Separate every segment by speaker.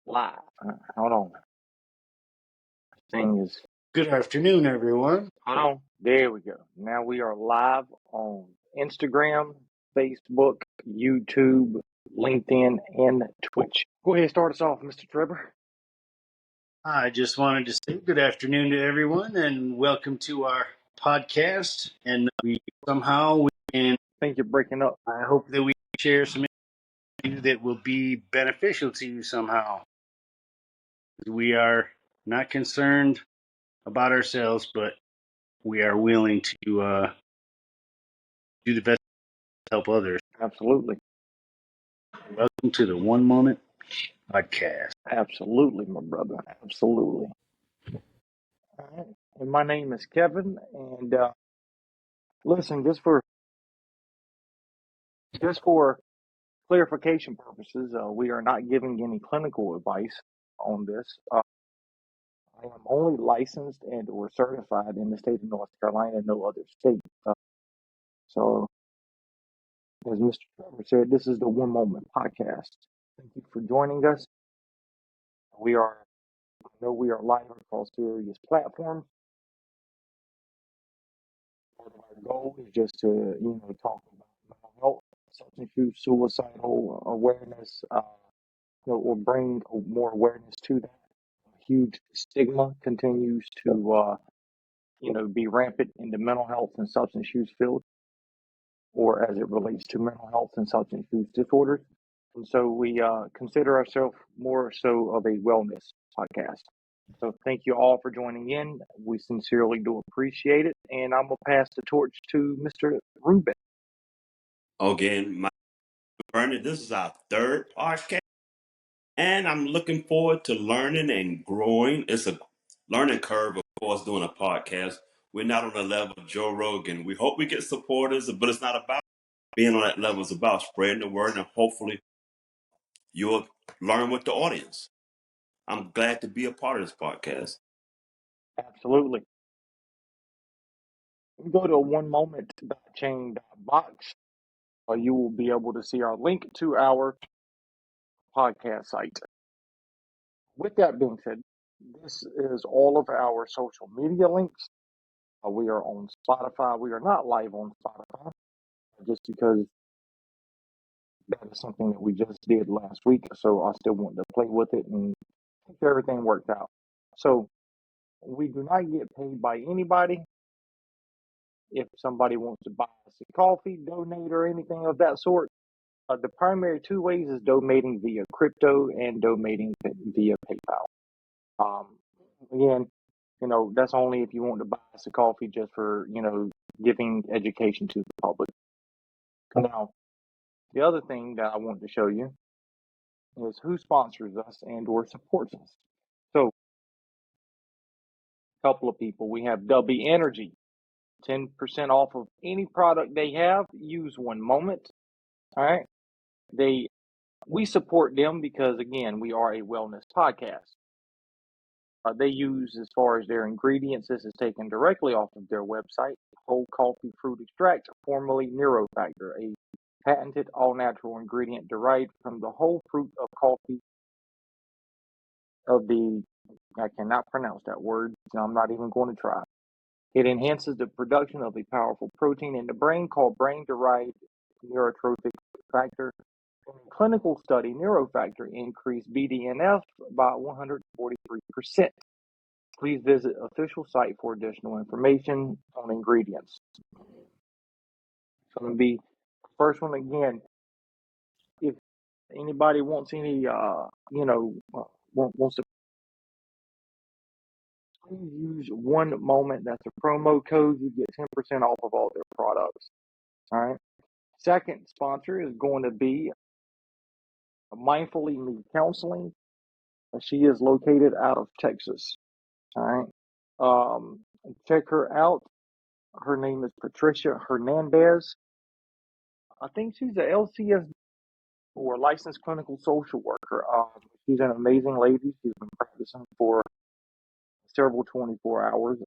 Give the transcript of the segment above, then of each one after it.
Speaker 1: Live. Hold on. Thing is,
Speaker 2: Good afternoon, everyone.
Speaker 1: hold on. There we go. Now we are live on Instagram, Facebook, YouTube, LinkedIn, and Twitch. Go ahead and start us off, Mr. Trevor.
Speaker 2: I just wanted to say good afternoon to everyone and welcome to our podcast. And we can,
Speaker 1: I think you're breaking up.
Speaker 2: I hope that we share some information that will be beneficial to you somehow. We are not concerned about ourselves, but we are willing to do the best to help others.
Speaker 1: Absolutely.
Speaker 2: Welcome to the One Moment Podcast.
Speaker 1: Absolutely, my brother. Absolutely. All right. And my name is Kevin. And listen, just for clarification purposes, we are not giving any clinical advice on this. I am only licensed and or certified in the state of North Carolina, no other state. So, as Mr. Trevor said, this is the One Moment Podcast. Thank you for joining us. I know we are live across various platforms. Part of our goal is just to, talk about mental health, substance use, suicidal awareness, or bring more awareness to that. Huge stigma continues to, be rampant in the mental health and substance use field, or as it relates to mental health and substance use disorders. And so we consider ourselves more so of a wellness podcast. So thank you all for joining in. We sincerely do appreciate it. And I'm going to pass the torch to Mr. Ruben.
Speaker 3: Again, Vernon, this is our third podcast, and I'm looking forward to learning and growing. It's a learning curve, of course, doing a podcast. We're not on the level of Joe Rogan. We hope we get supporters, but it's not about being on that level. It's about spreading the word, and hopefully you'll learn with the audience. I'm glad to be a part of this podcast.
Speaker 1: Absolutely. You go to onemoment.chain.box. You will be able to see our link to our podcast site. With that being said, this is all of our social media links. We are on Spotify. We are not live on Spotify just because that is something that we just did last week. So I still want to play with it and make sure everything worked out. So we do not get paid by anybody. If somebody wants to buy us a coffee, donate, or anything of that sort, the primary two ways is donating via crypto and donating via PayPal. Again, that's only if you want to buy us a coffee just for, giving education to the public. Now, the other thing that I want to show you is who sponsors us and or supports us. So, a couple of people. We have W Energy, 10% off of any product they have. Use One Moment. All right. We support them because, again, we are a wellness podcast. They use, as far as their ingredients, this is taken directly off of their website, whole coffee fruit extract, formerly Neurofactor, a patented all-natural ingredient derived from the whole fruit of coffee I cannot pronounce that word, so I'm not even going to try. It enhances the production of a powerful protein in the brain called brain-derived neurotrophic factor. In a clinical study, Neurofactor increased BDNF by 143%. Please visit official site for additional information on ingredients. So going to be the first one again. If anybody wants any, wants to, please use One Moment. That's a promo code. You get 10% off of all their products. All right. Second sponsor is going to be Mindfully Me Counseling. She is located out of Texas. All right. Check her out. Her name is Patricia Hernandez. I think she's a LCS or licensed clinical social worker. She's an amazing lady. She's been practicing for several 24 hours.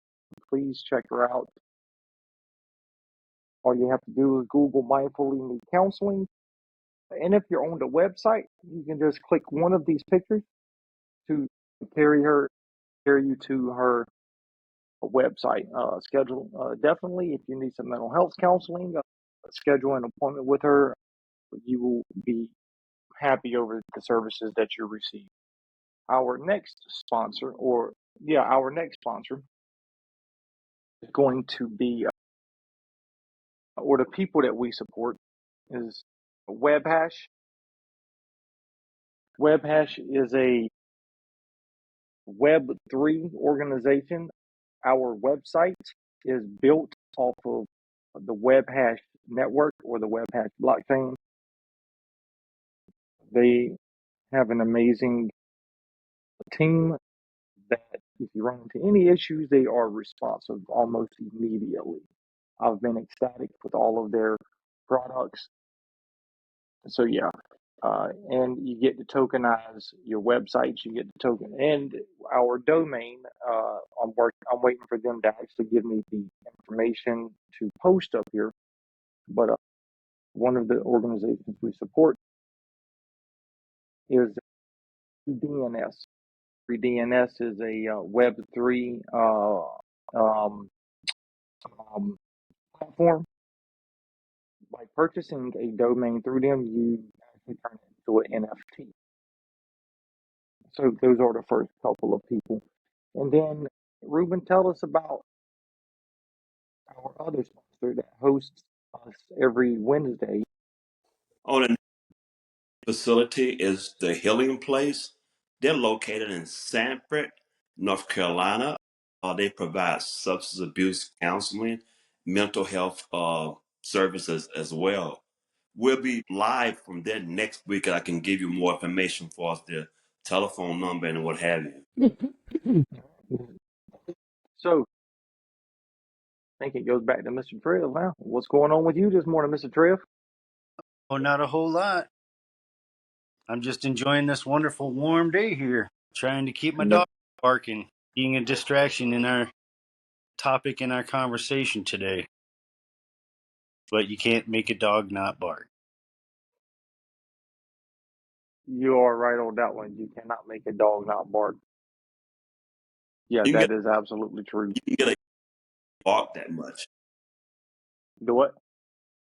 Speaker 1: Please check her out. All you have to do is Google Mindfully Me Counseling. And if you're on the website, you can just click one of these pictures to carry you to her website. Schedule definitely if you need some mental health counseling. Schedule an appointment with her. You will be happy over the services that you receive. Our next sponsor, is going to be, or the people that we support, is WebHash. WebHash is a Web3 organization. Our website is built off of the WebHash network or the WebHash blockchain. They have an amazing team that if you run into any issues, they are responsive almost immediately. I've been ecstatic with all of their products. So yeah, and you get to tokenize your websites. You get to token and our domain. I'm waiting for them to actually give me the information to post up here. But one of the organizations we support is DNS. DNS is a Web3 um, platform. By purchasing a domain through them, you actually turn it into an NFT. So those are the first couple of people. And then, Ruben, tell us about our other sponsor that hosts us every Wednesday.
Speaker 3: Oh, the facility is the Healing Place. They're located in Sanford, North Carolina. They provide substance abuse counseling, mental health services as well. We'll be live from there next week, and I can give you more information for us, the telephone number and what have you.
Speaker 1: So, I think it goes back to Mr. Trev now. What's going on with you this morning, Mr. Trev?
Speaker 2: Oh, not a whole lot. I'm just enjoying this wonderful warm day here, trying to keep my
Speaker 1: Yep.
Speaker 2: dog barking, being a distraction in our topic in our conversation today. But you can't make a dog not bark.
Speaker 1: You are right on that one. You cannot make a dog not bark. Yeah,
Speaker 3: You can get
Speaker 1: that is absolutely true.
Speaker 3: you can get a bark that much.
Speaker 1: Do what?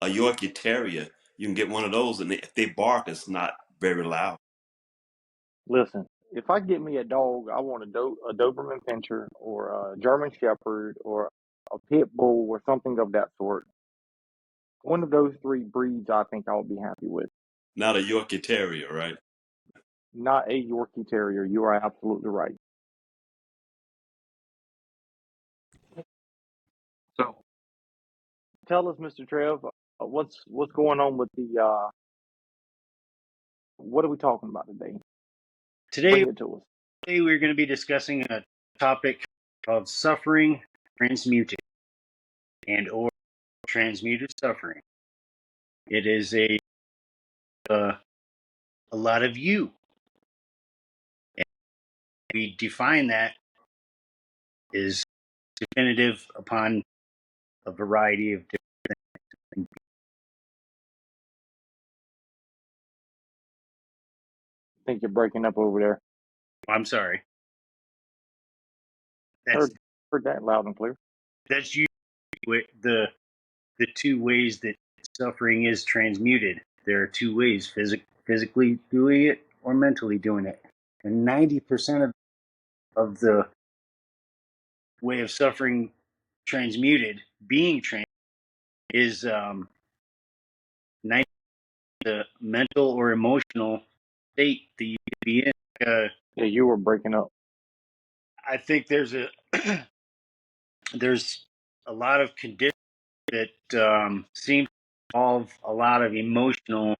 Speaker 3: A Yorkie Terrier, you can get one of those, and if they bark, it's not very loud.
Speaker 1: Listen, if I get me a dog, I want a Doberman Pinscher or a German Shepherd or a Pit Bull or something of that sort. One of those three breeds, I think I'll be happy with.
Speaker 3: Not a Yorkie Terrier, right?
Speaker 1: Not a Yorkie Terrier. You are absolutely right. So, tell us, Mr. Trev, what's going on with the what are we talking about today?
Speaker 2: Today,
Speaker 1: Bring it to us.
Speaker 2: we're going to be discussing a topic of suffering transmuted and or transmuted suffering. It is a lot of you. And we define that as definitive upon a variety of different things.
Speaker 1: I think you're breaking up over there.
Speaker 2: I'm sorry. That's
Speaker 1: Heard that loud and clear.
Speaker 2: that's usually the two ways that suffering is transmuted. There are two ways: physically doing it or mentally doing it. And 90% of the way of suffering transmuted, being transmuted, is 90 the mental or emotional state that you could be in.
Speaker 1: Yeah, you were breaking up.
Speaker 2: I think there's a lot of conditions that seem to involve a lot of emotional.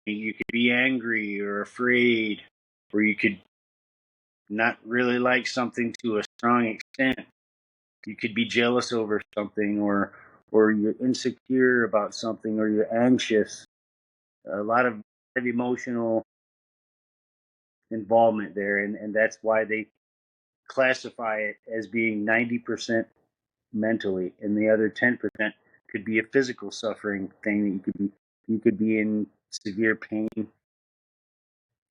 Speaker 2: You could be angry or afraid, or you could not really like something to a strong extent. You could be jealous over something, or you're insecure about something, or you're anxious. A lot of emotional involvement there, and that's why they classify it as being 90% mentally, and the other 10% could be a physical suffering thing that you could be in severe pain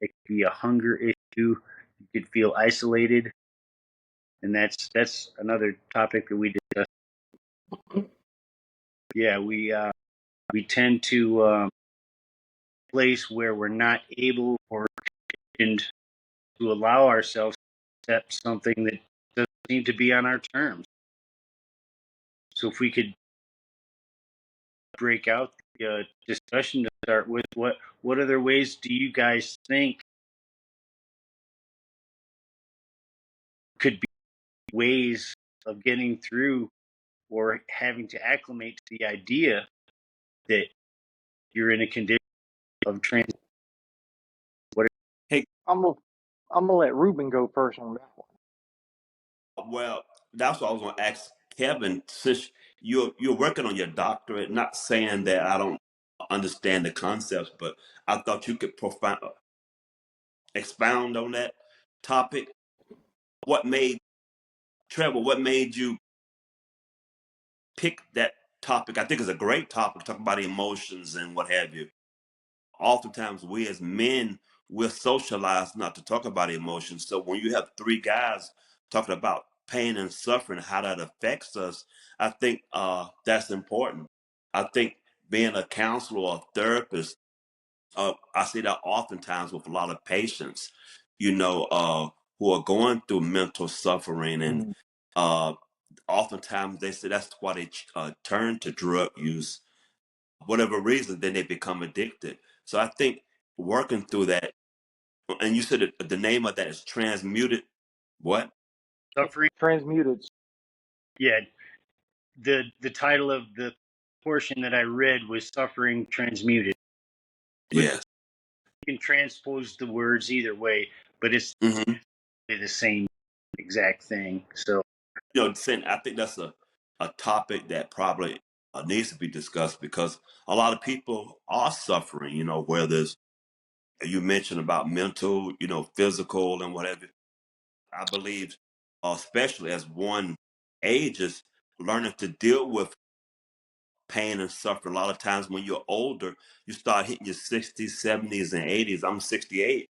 Speaker 2: It could be a hunger issue. You could feel isolated, and that's another topic that we discussed. Yeah, we tend to place where we're not able or conditioned to allow ourselves to accept something that doesn't seem to be on our terms. So if we could break out the discussion to start with, what other ways do you guys think could be ways of getting through or having to acclimate to the idea that you're in a condition of transition?
Speaker 3: Hey,
Speaker 1: I'm gonna I'm gonna let Ruben go first on that one.
Speaker 3: well, that's what I was going to ask Kevin. Since you're working on your doctorate, not saying that I don't understand the concepts, but I thought you could expound on that topic. What made Trevor? What made you pick that topic? I think it's a great topic. Talk about emotions and what have you. Oftentimes, we as men we're socialized not to talk about emotions. So when you have three guys talking about pain and suffering, how that affects us, I think that's important. I think being a counselor or a therapist, I see that oftentimes with a lot of patients, who are going through mental suffering, and
Speaker 1: Mm.
Speaker 3: uh, oftentimes they say that's why they turn to drug use, whatever reason, then they become addicted. So I think working through that, and you said that the name of that is transmuted. What?
Speaker 2: Suffering.
Speaker 1: Transmuted.
Speaker 2: Yeah, the title of the portion that I read was "Suffering Transmuted." But
Speaker 3: Yes.
Speaker 2: you can transpose the words either way, but it's
Speaker 3: hmm
Speaker 2: the same exact thing. So
Speaker 3: I think that's a topic that probably needs to be discussed because a lot of people are suffering. Whether it's, you mentioned about mental, physical, and whatever. I believe, especially as one ages, learning to deal with pain and suffering. A lot of times when you're older, you start hitting your 60s, 70s, and 80s. I'm 68.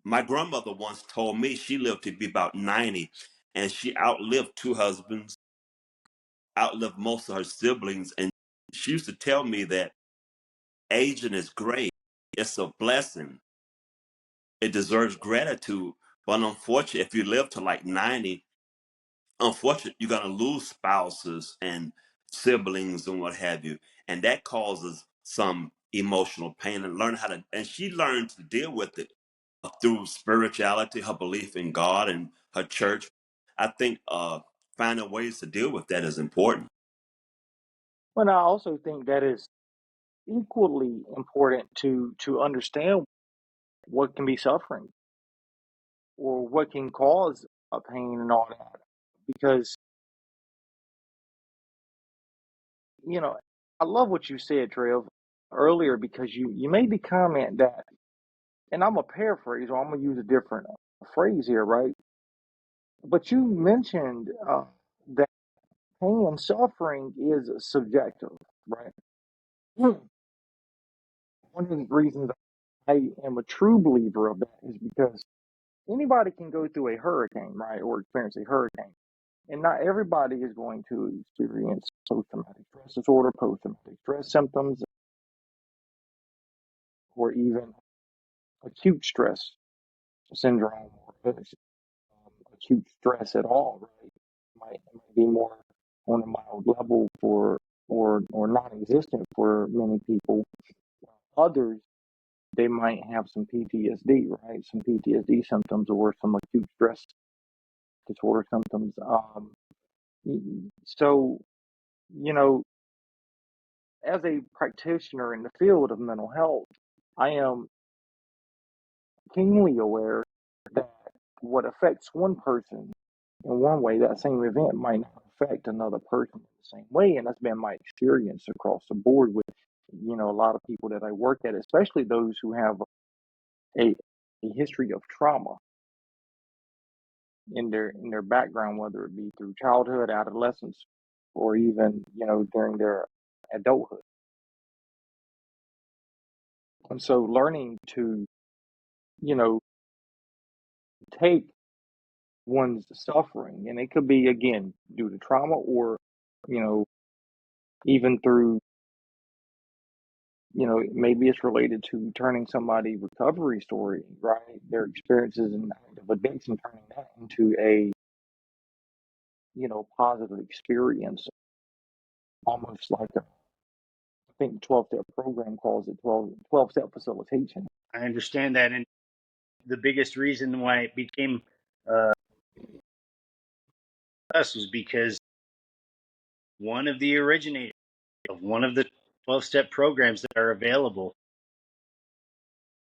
Speaker 3: My grandmother once told me she lived to be about 90, and she outlived two husbands, outlived most of her siblings. And she used to tell me that aging is great, it's a blessing, it deserves gratitude. But unfortunately, if you live to like 90, unfortunately, you're going to lose spouses and siblings and what have you. And that causes some emotional pain, and she learned to deal with it through spirituality, her belief in God and her church. I think finding ways to deal with that is important.
Speaker 1: But I also think that is equally important to understand what can be suffering or what can cause a pain and all that. Because, you know, I love what you said, Trev, earlier because you made the comment that, and I'm going to paraphrase or I'm going to use a different phrase here, right? But you mentioned that pain and suffering is subjective, right? One of the reasons I am a true believer of that is because anybody can go through a hurricane, right, or experience a hurricane. And not everybody is going to experience post-traumatic stress disorder, post-traumatic stress symptoms, or even acute stress syndrome or acute stress at all, right? It might be more on a mild level for or non-existent for many people. Others, they might have some PTSD, right? Some PTSD symptoms or some acute stress disorder symptoms. So, you know, as a practitioner in the field of mental health, I am keenly aware that what affects one person in one way, that same event might not affect another person in the same way. And that's been my experience across the board with, a lot of people that I work at, especially those who have a, a history of trauma in their background, whether it be through childhood, adolescence, or even, during their adulthood. And so learning to you know, take one's suffering, and it could be again due to trauma or, you know, even through, maybe it's related to turning somebody recovery story, right? Their experiences in active addiction, turning that into a, positive experience, almost like I think 12-step program calls it 12-step facilitation.
Speaker 2: I understand that, and the biggest reason why it became uh, us was because one of the originators of one of the 12-step programs that are available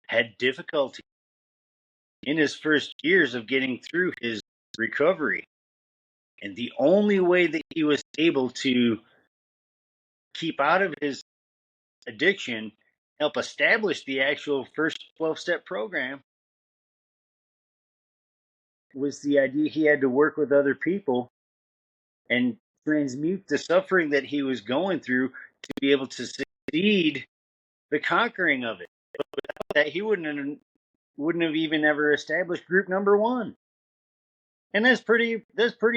Speaker 2: had difficulty in his first years of getting through his recovery. And the only way that he was able to keep out of his addiction, help establish the actual first 12-step program, was the idea he had to work with other people and transmute the suffering that he was going through to be able to succeed the conquering of it. That he wouldn't have even ever established group number one. And that's pretty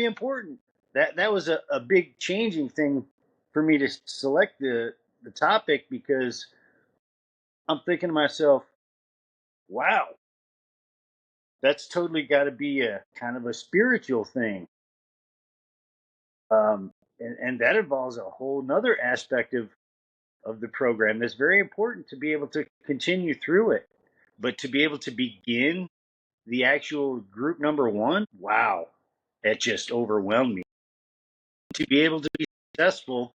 Speaker 2: important. That was a big changing thing for me to select the topic, because I'm thinking to myself, wow, that's totally got to be a kind of a spiritual thing. And that involves a whole nother aspect of the program that's very important to be able to continue through it. But to be able to begin the actual group number one, wow, that just overwhelmed me. To be able to be successful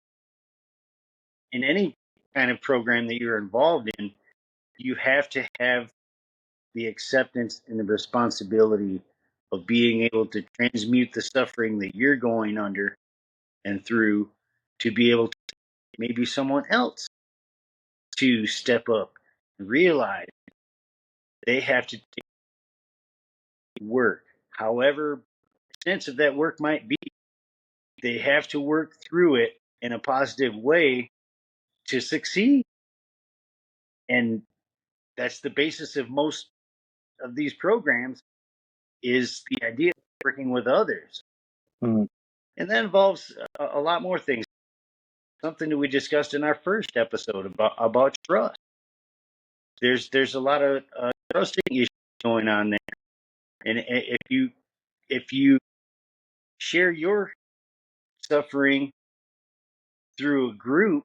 Speaker 2: in any kind of program that you're involved in, you have to have the acceptance and the responsibility of being able to transmute the suffering that you're going under and through, to be able to maybe someone else to step up and realize they have to take work, however extensive that work might be. They have to work through it in a positive way to succeed. And that's the basis of most of these programs, is the idea of working with others.
Speaker 1: Mm.
Speaker 2: And that involves a lot more things. Something that we discussed in our first episode about trust. There's a lot of trusting issues going on there. And if you share your suffering through a group,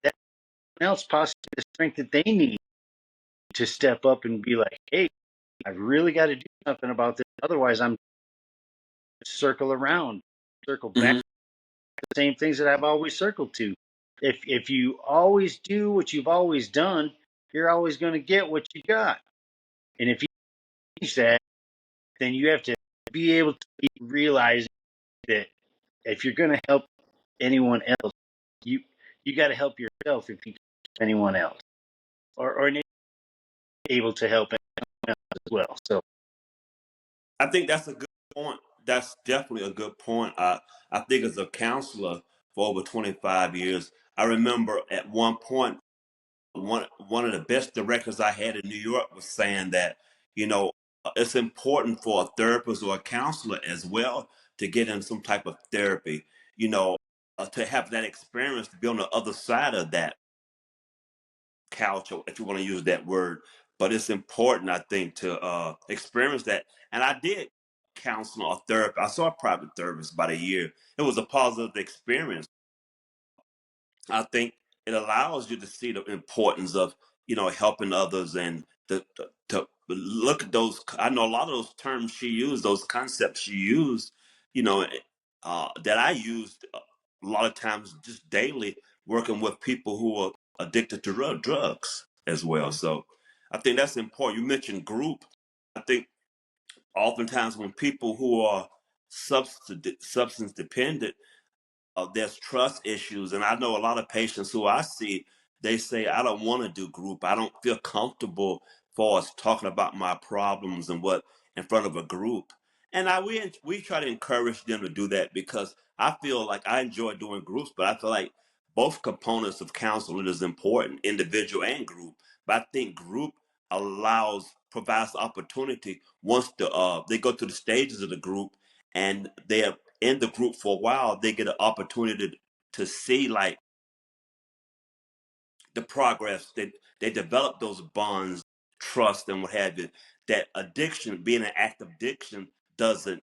Speaker 2: that else possibly the strength that they need to step up and be like, hey, I've really got to do something about this. Otherwise, I'm circle around, circle back
Speaker 3: Mm-hmm.
Speaker 2: to the same things that I've always circled to. If you always do what you've always done, you're always going to get what you got. And if you change that, then you have to be able to realize that if you're going to help anyone else, you got to help yourself if you can help anyone else, or able to help anyone else as well. So
Speaker 3: I think that's a good point. That's definitely a good point. I think as a counselor for over 25 years, I remember at one point, one of the best directors I had in New York was saying that, you know, it's important for a therapist or a counselor as well to get in some type of therapy, to have that experience, to be on the other side of that couch, or if you want to use that word. But it's important, I think, to experience that. And I did counsel or therapy. I saw a private therapist about a year. It was a positive experience. I think it allows you to see the importance of, helping others, and to look at those. I know a lot of those terms she used, those concepts she used, you know, that I used a lot of times just daily, working with people who are addicted to drugs as well. So I think that's important. You mentioned group. I think oftentimes when people who are substance dependent, there's trust issues. And I know a lot of patients who I see, they say, I don't want to do group. I don't feel comfortable for us talking about my problems and what in front of a group. And we try to encourage them to do that, because I feel like I enjoy doing groups, but I feel like both components of counseling is important, individual and group. But I think group provides the opportunity once they go through the stages of the group and they're in the group for a while, they get an opportunity to see like the progress that they develop those bonds, trust, and what have you. That addiction, being an active addiction, doesn't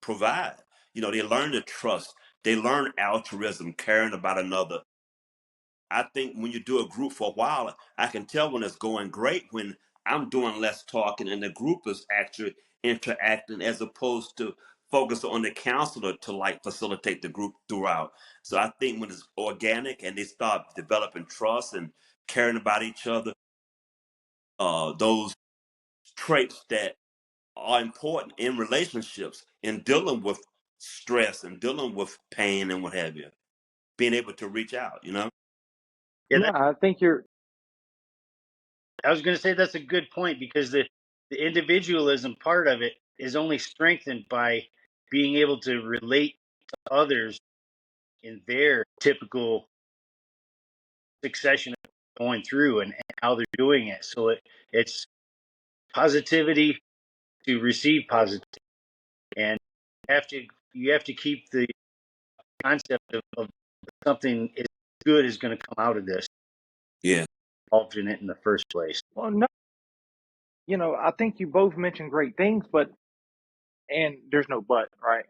Speaker 3: provide. They learn to trust. They learn altruism, caring about another. I think when you do a group for a while, I can tell when it's going great when I'm doing less talking and the group is actually interacting as opposed to focus on the counselor to like facilitate the group throughout. So I think when it's organic and they start developing trust and caring about each other, those traits that are important in relationships in dealing with stress and dealing with pain and what have you, being able to reach out.
Speaker 2: Yeah,
Speaker 1: Yeah, I think you're.
Speaker 2: I was going to say that's a good point because the individualism part of it is only strengthened by being able to relate to others in their typical succession of going through and how they're doing it. So it's positivity to receive positivity, and you have to keep the concept of something as good is going to come out of this
Speaker 3: Yeah.
Speaker 2: involved in it in the first place.
Speaker 1: Well, no, I think you both mentioned great things, and there's no but, right?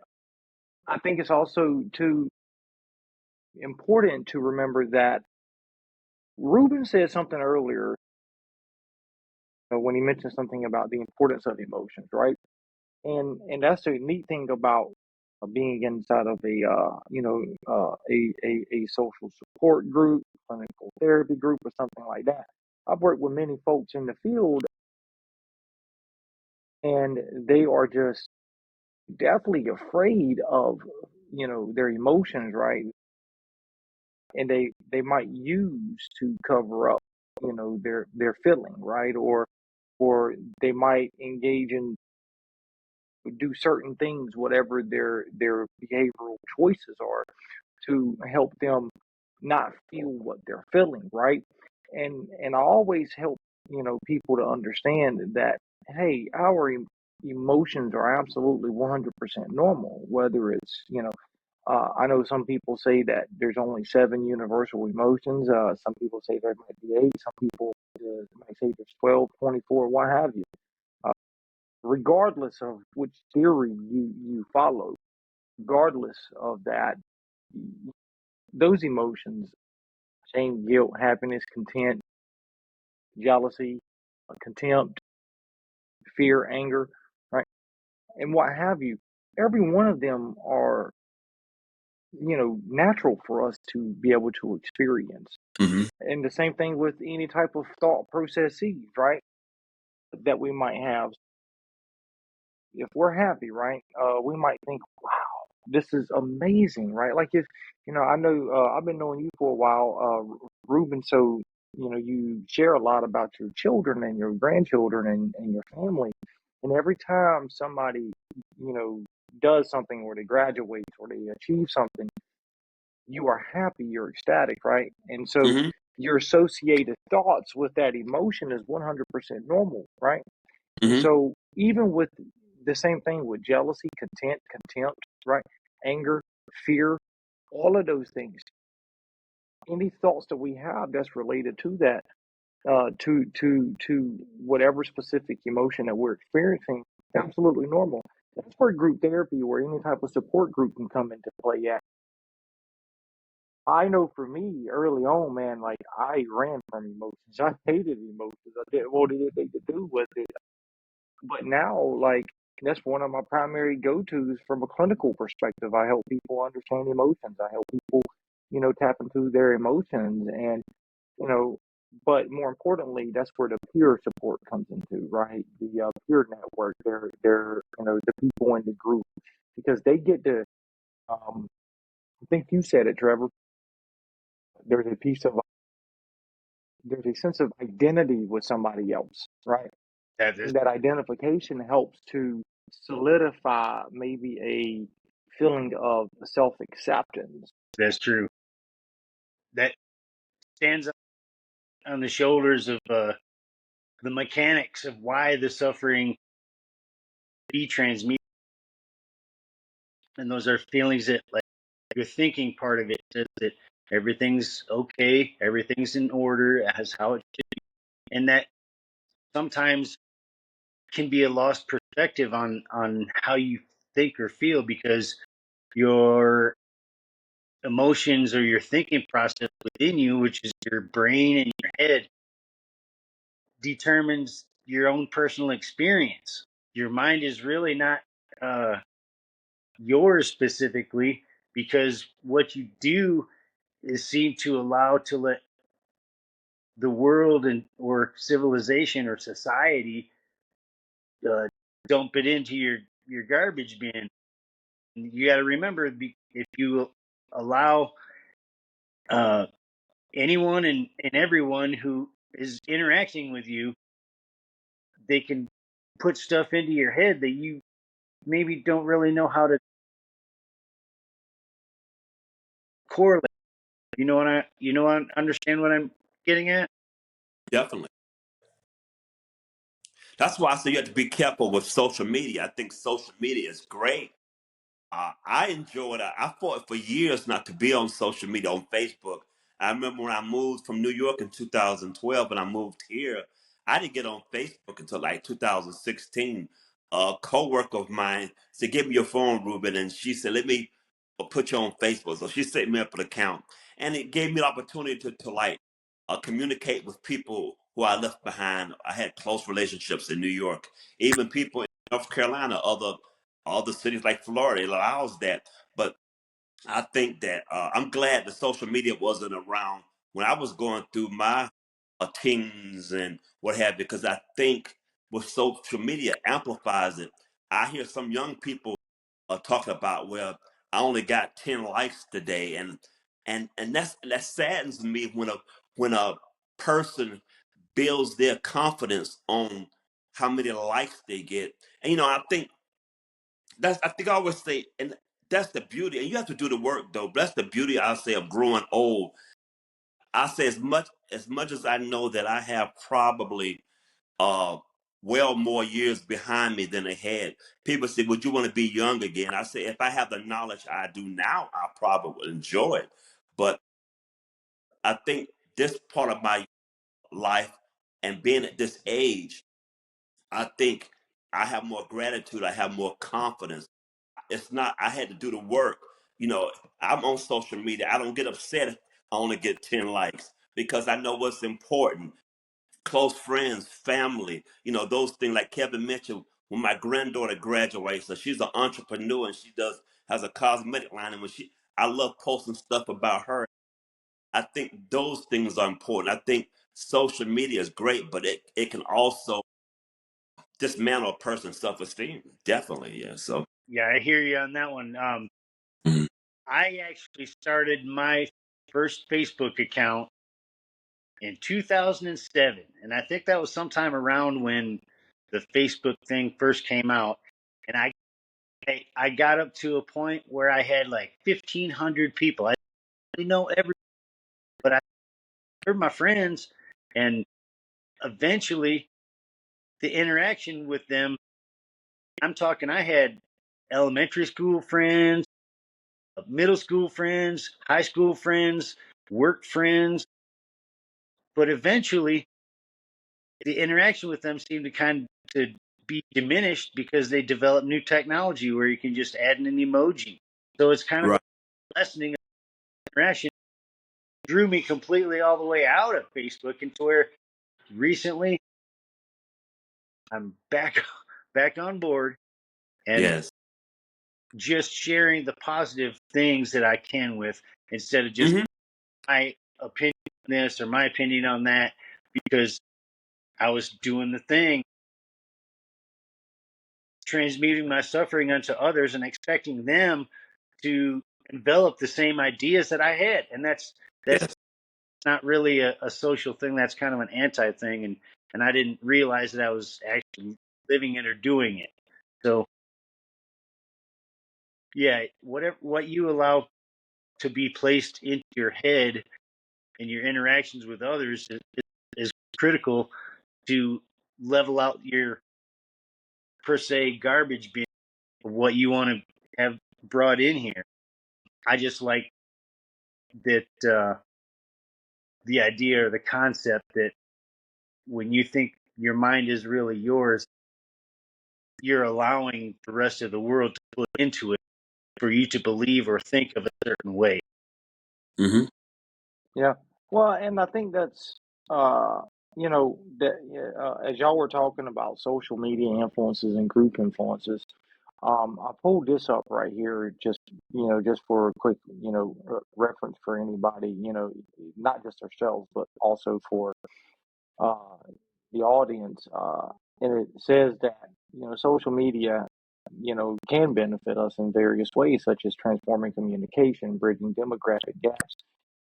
Speaker 1: I think it's also too important to remember that Ruben said something earlier when he mentioned something about the importance of emotions, right? And that's the neat thing about being inside of a social support group, clinical therapy group, or something like that. I've worked with many folks in the field, and they are just deathly afraid of their emotions, right? And they might use to cover up their feeling, right? Or they might engage in do certain things, whatever their behavioral choices are, to help them not feel what they're feeling, right? And I always help people to understand that, hey, our emotions are absolutely 100% normal. Whether it's I know some people say that there's only 7 universal emotions. Some people say there might be 8. Some people might say there's 12, 24, what have you. Uh, Regardless of which theory you follow, regardless of that, those emotions, shame, guilt, happiness, content, jealousy, contempt, fear, anger, right, and what have you, every one of them are natural for us to be able to experience.
Speaker 3: Hmm.
Speaker 1: And the same thing with any type of thought processes, right, that we might have. If we're happy, right, we might think, wow, this is amazing, right? Like if, I know, I've been knowing you for a while, Ruben, so, you share a lot about your children and your grandchildren and your family. And every time somebody, does something or they graduate or they achieve something, you are happy, you're ecstatic, right? And so
Speaker 3: Hmm.
Speaker 1: your associated thoughts with that emotion is 100% normal, right? And
Speaker 3: Hmm.
Speaker 1: so even with the same thing with jealousy, contempt, right? Anger, fear, all of those things, any thoughts that we have that's related to that, to whatever specific emotion that we're experiencing, absolutely normal. That's where group therapy or any type of support group can come into play at. I know for me, early on, man, like I ran from emotions. I hated emotions. I didn't want anything to do with it. But now, like, that's one of my primary go-tos from a clinical perspective. I help people understand emotions. I help people, tap into their emotions, and you know, but more importantly, that's where the peer support comes into, right? The peer network. They're the people in the group, because they get to. I think you said it, Trevor. There's a piece of there's a sense of identity with somebody else, right?
Speaker 2: That's
Speaker 1: And that identification helps to solidify maybe a feeling of self acceptance.
Speaker 2: that's true. that stands on the shoulders of the mechanics of why the suffering be transmuted. And those are feelings that, like, your thinking part of it says that everything's okay, everything's in order, as how it should be, and that sometimes can be a lost perspective on how you think or feel, because your emotions or your thinking process within you, which is your brain and your head, determines your own personal experience. Your mind is really not uh, yours specifically, because what you do is seem to allow to let the world and or civilization or society uh, dump it into your garbage bin. You got to remember, if you allow uh, anyone and everyone who is interacting with you, they can put stuff into your head that you maybe don't really know how to correlate. I understand what I'm getting at.
Speaker 3: Definitely. That's why I say you have to be careful with social media. I think social media is great. I enjoyed it. I fought for years not to be on social media, on Facebook. I remember when I moved from New York in 2012 and I moved here, I didn't get on Facebook until like 2016. A coworker of mine said, "Give me your phone, Ruben." And she said, "Let me put you on Facebook." So she set me up an account. And it gave me the opportunity to like communicate with people who I left behind. I had close relationships in New York, even people in North Carolina, other cities like Florida. It allows that. But I think that I'm glad the social media wasn't around when I was going through my teens and what have you, because I think with social media amplifies it. I hear some young people talking about, well, I only got 10 likes today, and that saddens me when a person builds their confidence on how many likes they get. And I think I always say, and that's the beauty. And you have to do the work though. That's the beauty, I'll say, of growing old. I say as much as I know that I have probably uh well more years behind me than ahead. People say, "Would you want to be young again?" I say, if I have the knowledge I do now, I probably will enjoy it. But I think this part of my life and being at this age, I think I have more gratitude. I have more confidence. It's not, I had to do the work. I'm on social media. I don't get upset if I only get 10 likes because I know what's important. Close friends, family, those things like Kevin mentioned. When my granddaughter graduates, so she's an entrepreneur and she has a cosmetic line, and I love posting stuff about her. I think those things are important. I think social media is great, but it can also dismantle a person's self-esteem. Definitely, yeah. So
Speaker 2: Yeah, I hear you on that one.
Speaker 3: Mhm.
Speaker 2: I actually started my first Facebook account in 2007, and I think that was sometime around when the Facebook thing first came out. And I got up to a point where I had like 1,500 people. I didn't know every, but I heard my friends, and eventually the interaction with them. I'm talking. I had elementary school friends, middle school friends, high school friends, work friends, but eventually the interaction with them seemed to to be diminished because they developed new technology where you can just add in an emoji. So it's kind of
Speaker 3: Right.
Speaker 2: a lessening of interaction. It drew me completely all the way out of Facebook, into where recently I'm back on board and
Speaker 3: Yes.
Speaker 2: just sharing the positive things that I can with, instead of just
Speaker 3: Hmm.
Speaker 2: my opinion on this or my opinion on that, because I was doing the thing, transmuting my suffering onto others and expecting them to envelop the same ideas that I had. And that's
Speaker 3: Yes.
Speaker 2: not really a social thing. That's kind of an anti thing. And I didn't realize that I was actually living it or doing it. So yeah, what you allow to be placed into your head and your interactions with others is critical to level out your per se garbage bin of what you want to have brought in here. I just like that the idea or the concept that when you think your mind is really yours, you're allowing the rest of the world to put into it for you to believe or think of a certain way.
Speaker 3: Mm-hmm.
Speaker 1: Yeah. Well, and I think that's uh, that as y'all were talking about social media influences and group influences, I pulled this up right here just just for a quick reference for anybody, not just ourselves but also for uh, the audience. And it says that social media can benefit us in various ways, such as transforming communication, bridging demographic gaps,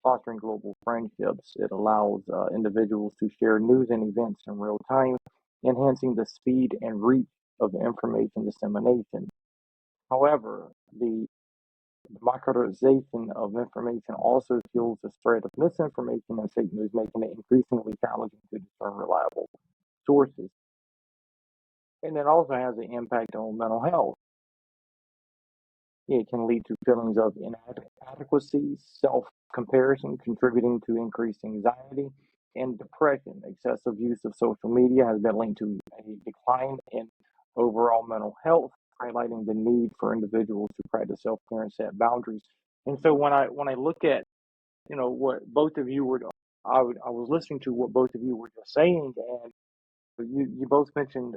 Speaker 1: fostering global friendships. It allows individuals to share news and events in real time, enhancing the speed and reach of information dissemination. However, the democratization of information also fuels the spread of misinformation and fake news, making it increasingly challenging to discern reliable sources. And it also has an impact on mental health. It can lead to feelings of inadequacy, self comparison, contributing to increased anxiety and depression. Excessive use of social media has been linked to a decline in overall mental health, highlighting the need for individuals to practice self care and set boundaries. And so when I look at what both of you were, I was listening to what both of you were just saying, and you both mentioned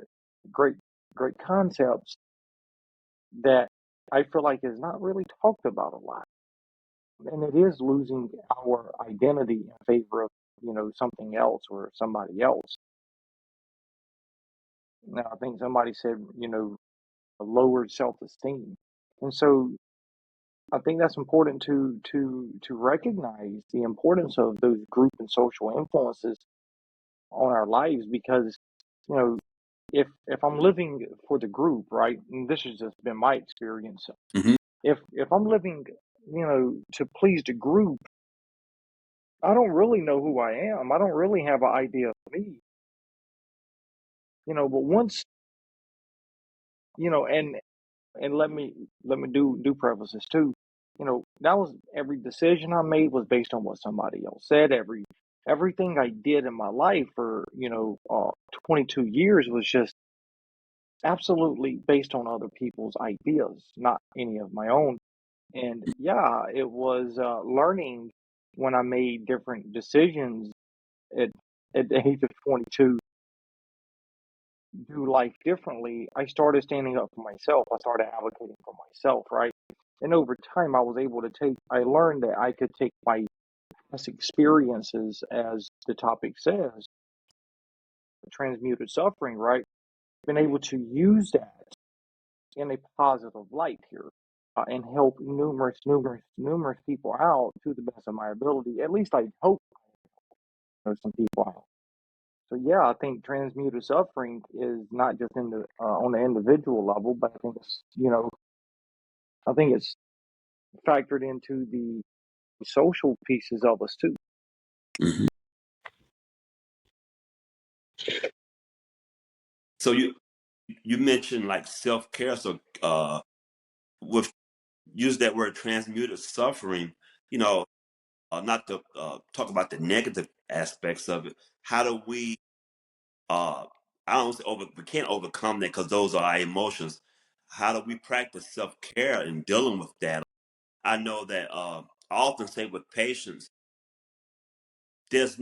Speaker 1: great great concepts that I feel like is not really talked about a lot. And it is losing our identity in favor of, something else or somebody else. Now, I think somebody said, a lowered self-esteem. And so I think that's important to recognize the importance of those group and social influences on our lives because, you know, if I'm living for the group, right, and this has just been my experience,
Speaker 3: Mm-hmm.
Speaker 1: if I'm living, to please the group, I don't really know who I am. I don't really have an idea of me, but once, and let me do preface this too. That was every decision I made was based on what somebody else said. Everything I did in my life for 22 years was just absolutely based on other people's ideas, not any of my own. And yeah, it was learning when I made different decisions at the age of 22 do life differently. I started standing up for myself. I started advocating for myself, right? And over time, I learned that I could take my past experiences, as the topic says, transmuted suffering, right? Been able to use that in a positive light here and help numerous people out to the best of my ability. At least I hope some people out. So yeah, I think transmuted suffering is not just in the on the individual level, but I think it's factored into the social pieces of us too.
Speaker 3: Mm-hmm. So you mentioned like self care. So with use that word transmuted suffering, you know, not to talk about the negative aspects of it. How do we? I don't say we can't overcome that because those are our emotions. How do we practice self care in dealing with that? I know that I often say with patients, there's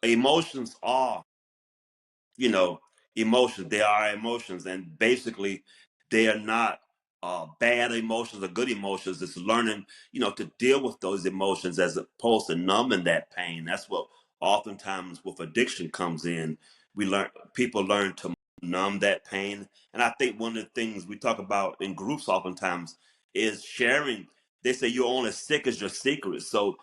Speaker 3: emotions are you know, emotions. They are emotions, and basically, they are not bad emotions or good emotions. It's learning, to deal with those emotions as opposed to numbing that pain. That's what oftentimes with addiction comes in. People learn to numb that pain, and I think one of the things we talk about in groups oftentimes is sharing. They say you're only as sick as your secret. So,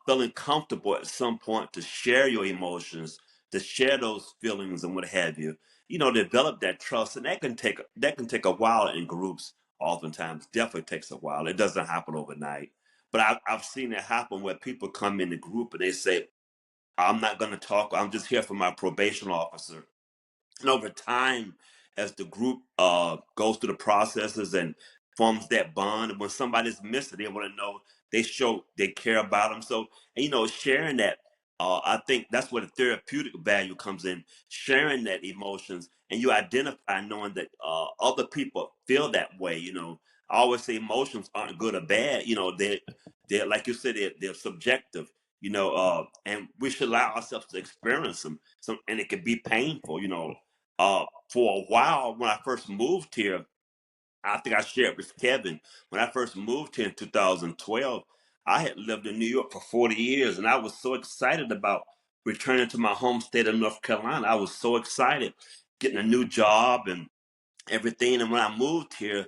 Speaker 3: feeling comfortable at some point to share your emotions, to share those feelings and what have you, develop that trust, and that can take a while in groups. Oftentimes, definitely takes a while. It doesn't happen overnight, But I've seen it happen where people come in the group and they say, I'm not going to talk. I'm just here for my probation officer. And over time, as the group goes through the processes and forms that bond, and when somebody's missing, they want to know, they show they care about them. So, and, sharing that, I think that's where the therapeutic value comes in. Sharing that emotions, and you identify knowing that other people feel that way. I always say emotions aren't good or bad. They're like you said, they're subjective. And we should allow ourselves to experience them. And it can be painful. For a while when I first moved here, I think I shared with Kevin, when I first moved here in 2012, I had lived in New York for 40 years and I was so excited about returning to my home state of North Carolina. I was so excited getting a new job and everything. And when I moved here,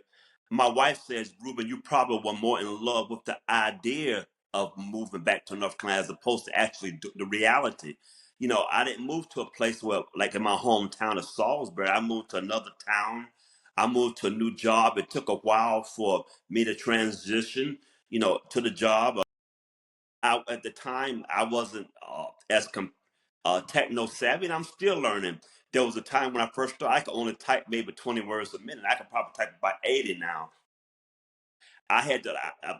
Speaker 3: my wife says, Ruben, you probably were more in love with the idea of moving back to North Carolina as opposed to actually the reality. I didn't move to a place where, like in my hometown of Salisbury, I moved to another town. I moved to a new job. It took a while for me to transition, to the job. At the time, I wasn't techno savvy, and I'm still learning. There was a time when I first started, I could only type maybe 20 words a minute. I could probably type about 80 now. I had to.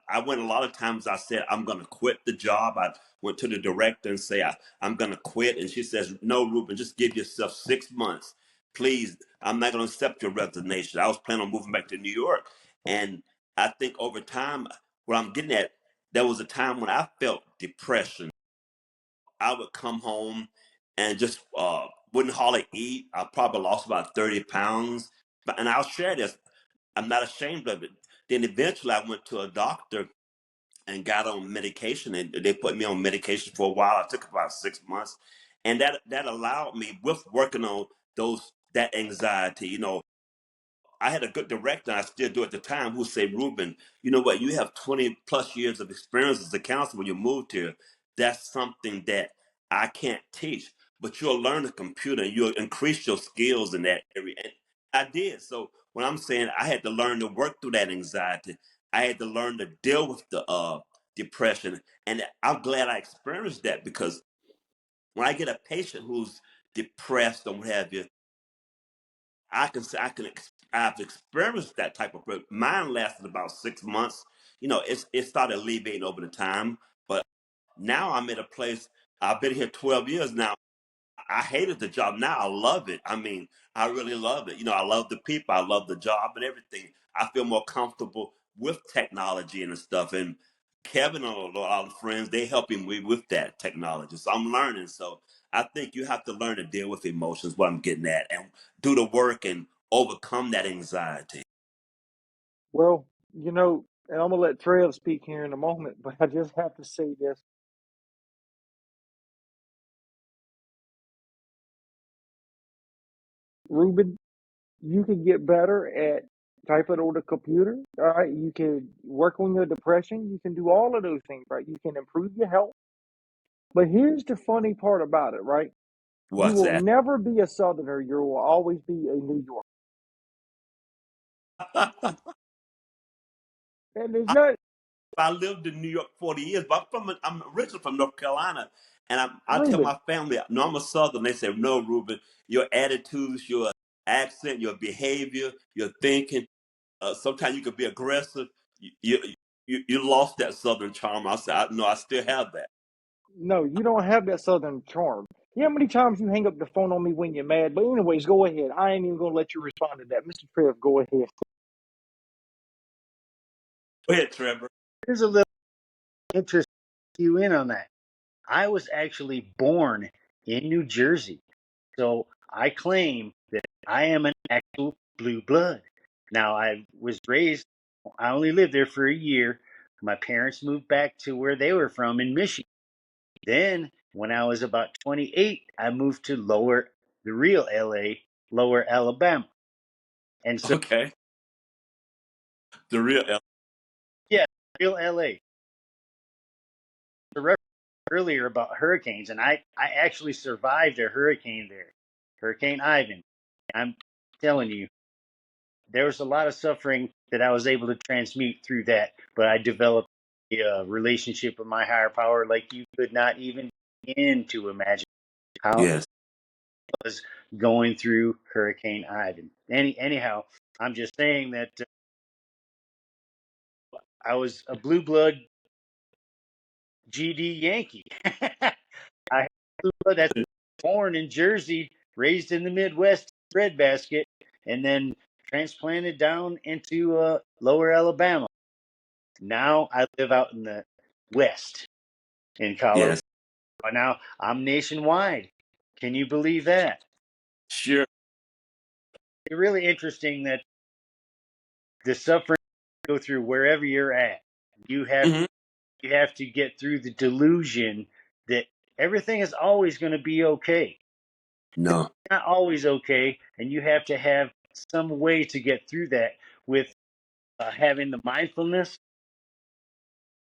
Speaker 3: I went a lot of times. I said I'm going to quit the job. I went to the director and say I'm going to quit, and she says, "No, Ruben, just give yourself 6 months, please. I'm not going to accept your resignation." I was planning on moving back to New York, and I think over time, what I'm getting at, there was a time when I felt depression. I would come home and just wouldn't hardly eat. I probably lost about 30 pounds. And I'll share this. I'm not ashamed of it. Then eventually I went to a doctor and got on medication, and they put me on medication for a while. I took about 6 months. And that allowed me, with working on that anxiety, I had a good director, and I still do at the time, who say, Ruben, you know what, you have 20 plus years of experience as a counselor when you moved here. That's something that I can't teach, but you'll learn the computer and you'll increase your skills in that area. And I did. So when I'm saying I had to learn to work through that anxiety, I had to learn to deal with the depression. And I'm glad I experienced that, because when I get a patient who's depressed or what have you, I can say I've experienced that type of growth. Mine lasted about 6 months. It started alleviating over the time, but now I'm at a place. I've been here 12 years now. I hated the job. Now I love it. I mean, I really love it. I love the people. I love the job and everything. I feel more comfortable with technology and stuff. And Kevin and a lot of friends, they helping me with that technology. So I'm learning. So I think you have to learn to deal with emotions, what I'm getting at, and do the work and overcome that anxiety.
Speaker 1: Well, and I'm gonna let Trev speak here in a moment, but I just have to say this. Ruben, you can get better at typing on the computer. All right. You can work on your depression. You can do all of those things, right? You can improve your health. But here's the funny part about it, right? You
Speaker 3: What's
Speaker 1: will
Speaker 3: that?
Speaker 1: never be a Southerner. You will always be a New Yorker. And there's not,
Speaker 3: I lived in New York 40 years, but I'm originally from North Carolina. And I tell
Speaker 1: Ruben,
Speaker 3: my family, no, I'm a Southern. They say, no, Ruben, your attitudes, your accent, your behavior, your thinking, sometimes you could be aggressive. You lost that Southern charm. I said, no, I still have that.
Speaker 1: no, you don't have that Southern charm. You know how many times you hang up the phone on me when you're mad? But anyways, go ahead. I ain't even gonna let you respond to that. Mr. Trev, go ahead.
Speaker 3: Go ahead, Trevor.
Speaker 2: Here's a little interest you in on that. I was actually born in New Jersey, so I claim that I am an actual blue blood. Now, I was raised, I only lived there for a year. My parents moved back to where they were from in Michigan. Then, when I was about 28, I moved to the real LA, lower Alabama. And so,
Speaker 3: Okay. The real
Speaker 2: yeah, real LA. The reference earlier about hurricanes, and I actually survived a hurricane there, Hurricane Ivan. I'm telling you, there was a lot of suffering that I was able to transmute through that, but I developed. a relationship with my higher power like you could not even begin to imagine how
Speaker 3: Yes.
Speaker 2: it was going through Hurricane Ivan. Anyhow, I'm just saying that I was a blue blood GD Yankee. I had blue blood that's born in Jersey, raised in the Midwest breadbasket, and then transplanted down into lower Alabama. Now I live out in the West in Colorado.
Speaker 3: Yes.
Speaker 2: Now I'm nationwide. Can you believe that?
Speaker 3: Sure.
Speaker 2: It's really interesting that the suffering you go through wherever you're at. You have
Speaker 3: Hmm.
Speaker 2: you have to get through the delusion that everything is always going to be okay.
Speaker 3: No.
Speaker 2: Not always okay, and you have to have some way to get through that with having the mindfulness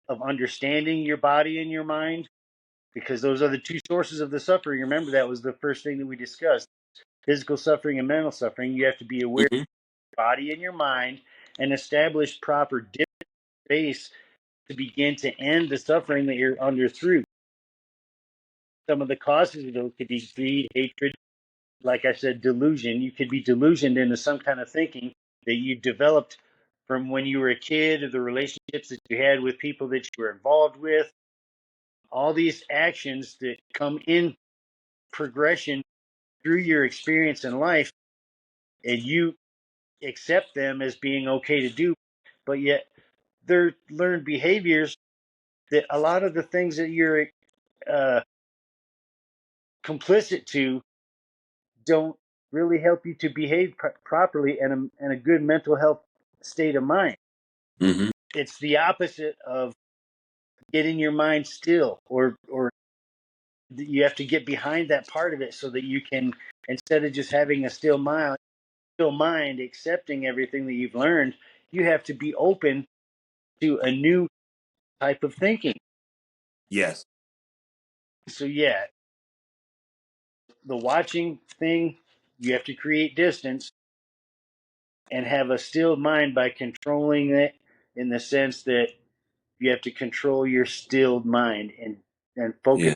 Speaker 2: of understanding your body and your mind, because those are the two sources of the suffering. Remember, that was the first thing that we discussed: physical suffering and mental suffering. You have to be aware of
Speaker 3: Hmm.
Speaker 2: your body and your mind and establish proper space to begin to end the suffering that you're under through. Some of the causes of it could be greed, hatred, like I said, delusion. You could be delusioned into some kind of thinking that you developed from when you were a kid, or the relationships that you had with people that you were involved with. All these actions that come in progression through your experience in life, and you accept them as being okay to do, but yet they're learned behaviors that a lot of the things that you're uh, complicit to don't really help you to behave properly and a good mental health state of mind.
Speaker 3: Hmm.
Speaker 2: It's the opposite of getting your mind still, or you have to get behind that part of it so that you can, instead of just having a still mind, accepting everything that you've learned, you have to be open to a new type of thinking.
Speaker 3: Yes.
Speaker 2: So yeah, the watching thing, you have to create distance and have a still mind by controlling it, in the sense that you have to control your stilled mind and focus
Speaker 3: Yeah.
Speaker 2: on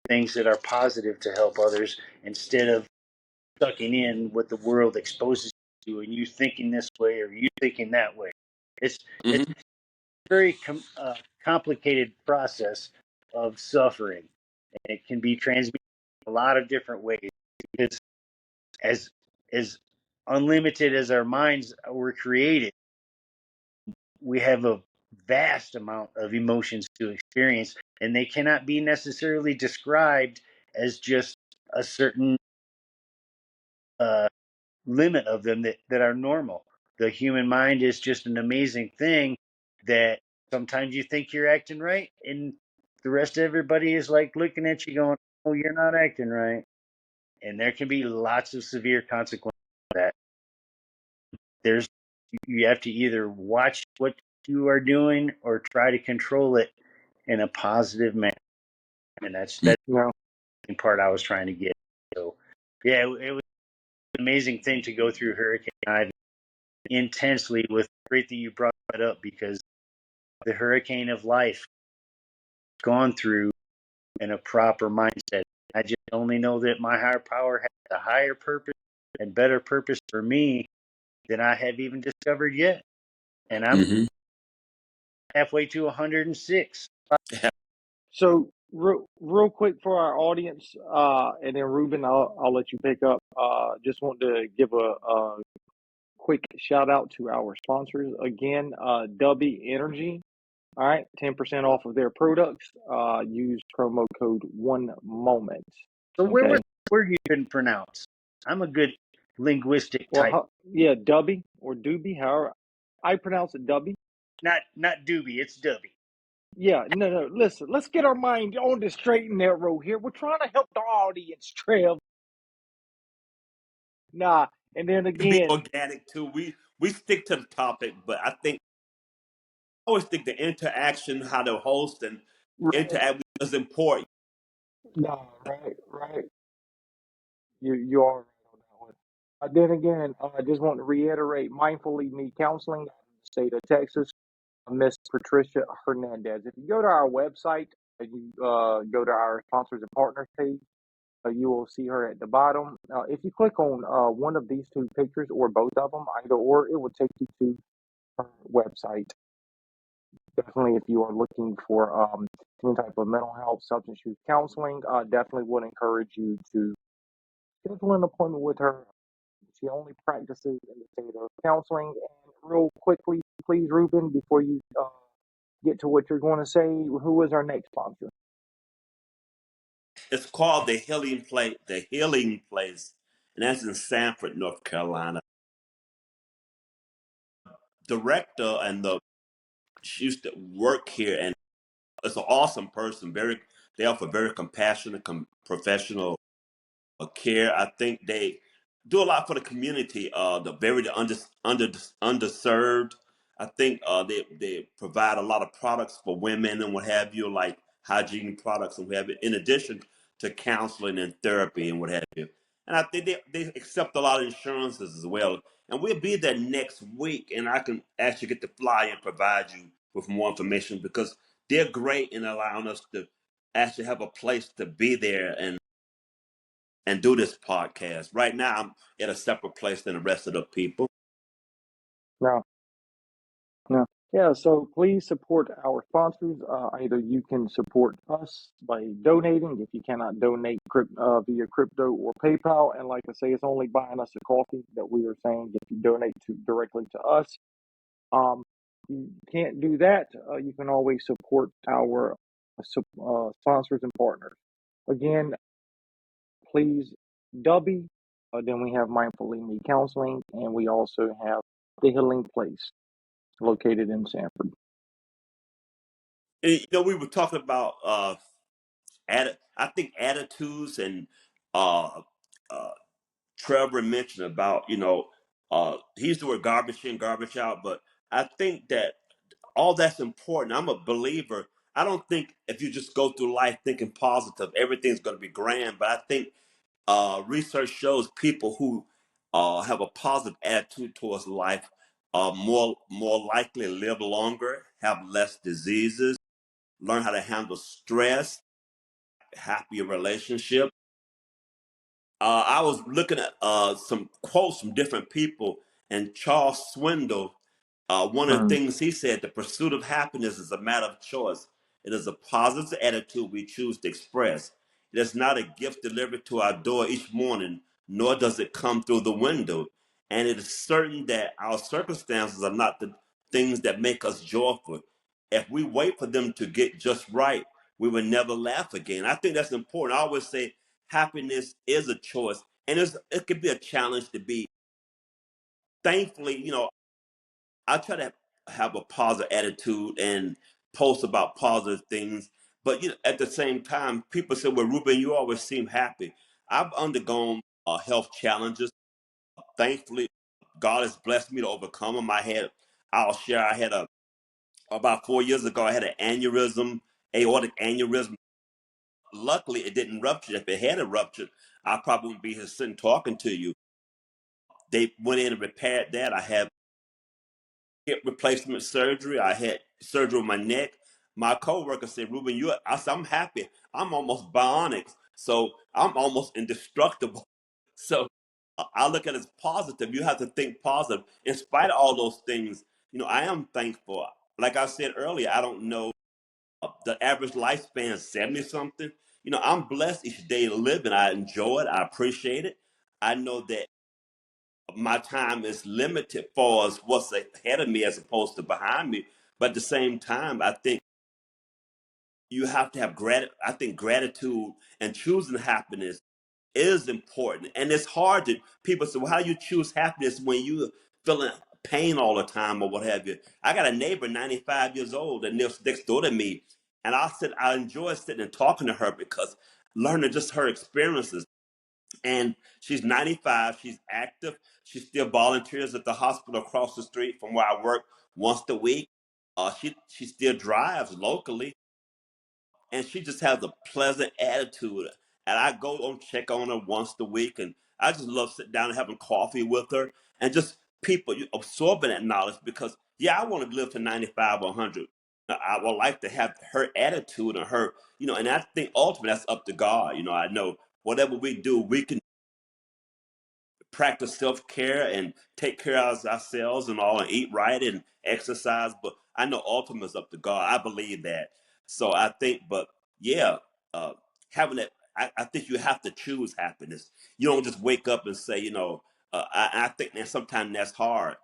Speaker 2: things that are positive to help others, instead of sucking in what the world exposes you to, and you thinking this way or you thinking that way. It's
Speaker 3: Hmm.
Speaker 2: a very complicated process of suffering, and it can be transmitted a lot of different ways, because as as unlimited as our minds were created, we have a vast amount of emotions to experience, and they cannot be necessarily described as just a certain uh, limit of them that are normal. The human mind is just an amazing thing that sometimes you think you're acting right, and the rest of everybody is like looking at you going, "Oh, you're not acting right." And there can be lots of severe consequences of that. There's You have to either watch what you are doing or try to control it in a positive manner, and that's
Speaker 1: No.
Speaker 2: the part I was trying to get. So yeah, it was an amazing thing to go through Hurricane Ivan intensely. With great that you brought that up, because the hurricane of life gone through in a proper mindset. I just only know that my higher power has a higher purpose and better purpose for me than I have even discovered yet. And I'm
Speaker 3: Hmm.
Speaker 2: halfway to 106.
Speaker 1: So real quick for our audience, and then Ruben, I'll let you pick up. Just want to give a quick shout out to our sponsors again. Dubby Energy. All right, 10% off of their products. Use promo code One Moment.
Speaker 2: So
Speaker 1: Okay.
Speaker 2: where you can pronounce? I'm a good linguistic
Speaker 1: Well,
Speaker 2: type.
Speaker 1: yeah, Dubby or Doobie, however I pronounce it, Dubby.
Speaker 2: Not Doobie, it's Dubby.
Speaker 1: Yeah, no. Listen, let's get our mind on the straight and narrow here. We're trying to help the audience, Trev. Nah, and then
Speaker 3: To be
Speaker 1: again,
Speaker 3: organic too. We stick to the topic, but I think I always think the interaction, how the host and
Speaker 1: right?
Speaker 3: interact is important.
Speaker 1: Nah, right. You are right on that one. Then again, I just want to reiterate, Mindfully Me Counseling out of the state of Texas. Miss Patricia Hernandez. If you go to our website, you go to our sponsors and partners page, you will see her at the bottom. If you click on one of these two pictures or both of them, either or, it will take you to her website. Definitely, if you are looking for any type of mental health, substance use counseling, definitely would encourage you to schedule an appointment with her. She only practices in the state of counseling. And real quickly, please, Ruben, before you get to what you're going to say, who is our next sponsor?
Speaker 3: It's called the Healing Place. The Healing Place, and that's in Sanford, North Carolina. Director and she used to work here, and it's an awesome person. They offer very compassionate, professional care. I think they do a lot for the community, the underserved. I think they provide a lot of products for women and what have you, like hygiene products and what have you, in addition to counseling and therapy and what have you. And I think they accept a lot of insurances as well. And we'll be there next week, and I can actually get the flyer and provide you with more information because they're great in allowing us to actually have a place to be there and do this podcast. Right now, I'm at a separate place than the rest of the people.
Speaker 1: No, no. Yeah, so please support our sponsors. Either you can support us by donating if you cannot donate via crypto or PayPal. And like I say, it's only buying us a coffee that we are saying if you donate directly to us. You can't do that. You can always support our sponsors and partners. Again, please, Dubby. Then we have Mindfully Me Counseling, and we also have the Healing Place located in Sanford.
Speaker 3: And, we were talking about I think attitudes, and uh, uh, Trevor mentioned about he used the word garbage in, garbage out, but I think that all that's important. I'm a believer. I don't think if you just go through life thinking positive, everything's going to be grand. But I think research shows people who have a positive attitude towards life more likely live longer, have less diseases, learn how to handle stress, happier relationship. I was looking at some quotes from different people, and Charles Swindoll, one of the
Speaker 1: Mm.
Speaker 3: things he said, the pursuit of happiness is a matter of choice. It is a positive attitude we choose to express. It is not a gift delivered to our door each morning, nor does it come through the window. And it is certain that our circumstances are not the things that make us joyful. If we wait for them to get just right, we will never laugh again. I think that's important. I always say happiness is a choice, and it could be a challenge to be. Thankfully, I try to have a positive attitude and post about positive things. But at the same time, people say, "Well, Ruben, you always seem happy." I've undergone health challenges. Thankfully, God has blessed me to overcome them. I'll share. I had about 4 years ago. I had an aneurysm, aortic aneurysm. Luckily, it didn't rupture. If it had a rupture, I probably wouldn't be here sitting talking to you. They went in and repaired that. I had hip replacement surgery. I had surgery on my neck. My coworker said, "Ruben, I said, I'm happy. I'm almost bionic. So I'm almost indestructible." So I look at it as positive. You have to think positive. In spite of all those things, I am thankful. Like I said earlier, I don't know the average lifespan is 70 something. I'm blessed each day living. I enjoy it. I appreciate it. I know that my time is limited for as what's ahead of me as opposed to behind me. But at the same time, I think you have to have I think gratitude and choosing happiness is important. And it's hard to people say, "Well, how do you choose happiness when you feeling pain all the time or what have you?" I got a neighbor, 95 years old, that lives next door to me. And I enjoy sitting and talking to her because learning just her experiences. And she's 95. She's active. She still volunteers at the hospital across the street from where I work once a week. She still drives locally, and she just has a pleasant attitude. And I go on check on her once a week, and I just love sitting down and having coffee with her, and just people absorbing that knowledge because yeah, I want to live to 95 or 100. I would like to have her attitude and her, and I think ultimately that's up to God. I know whatever we do, we can practice self-care and take care of ourselves and all and eat right and exercise, but I know ultimately it's up to God. I believe that. So I think, but yeah, uh, having that, I think you have to choose happiness. You don't just wake up and say, I think that sometimes that's hard.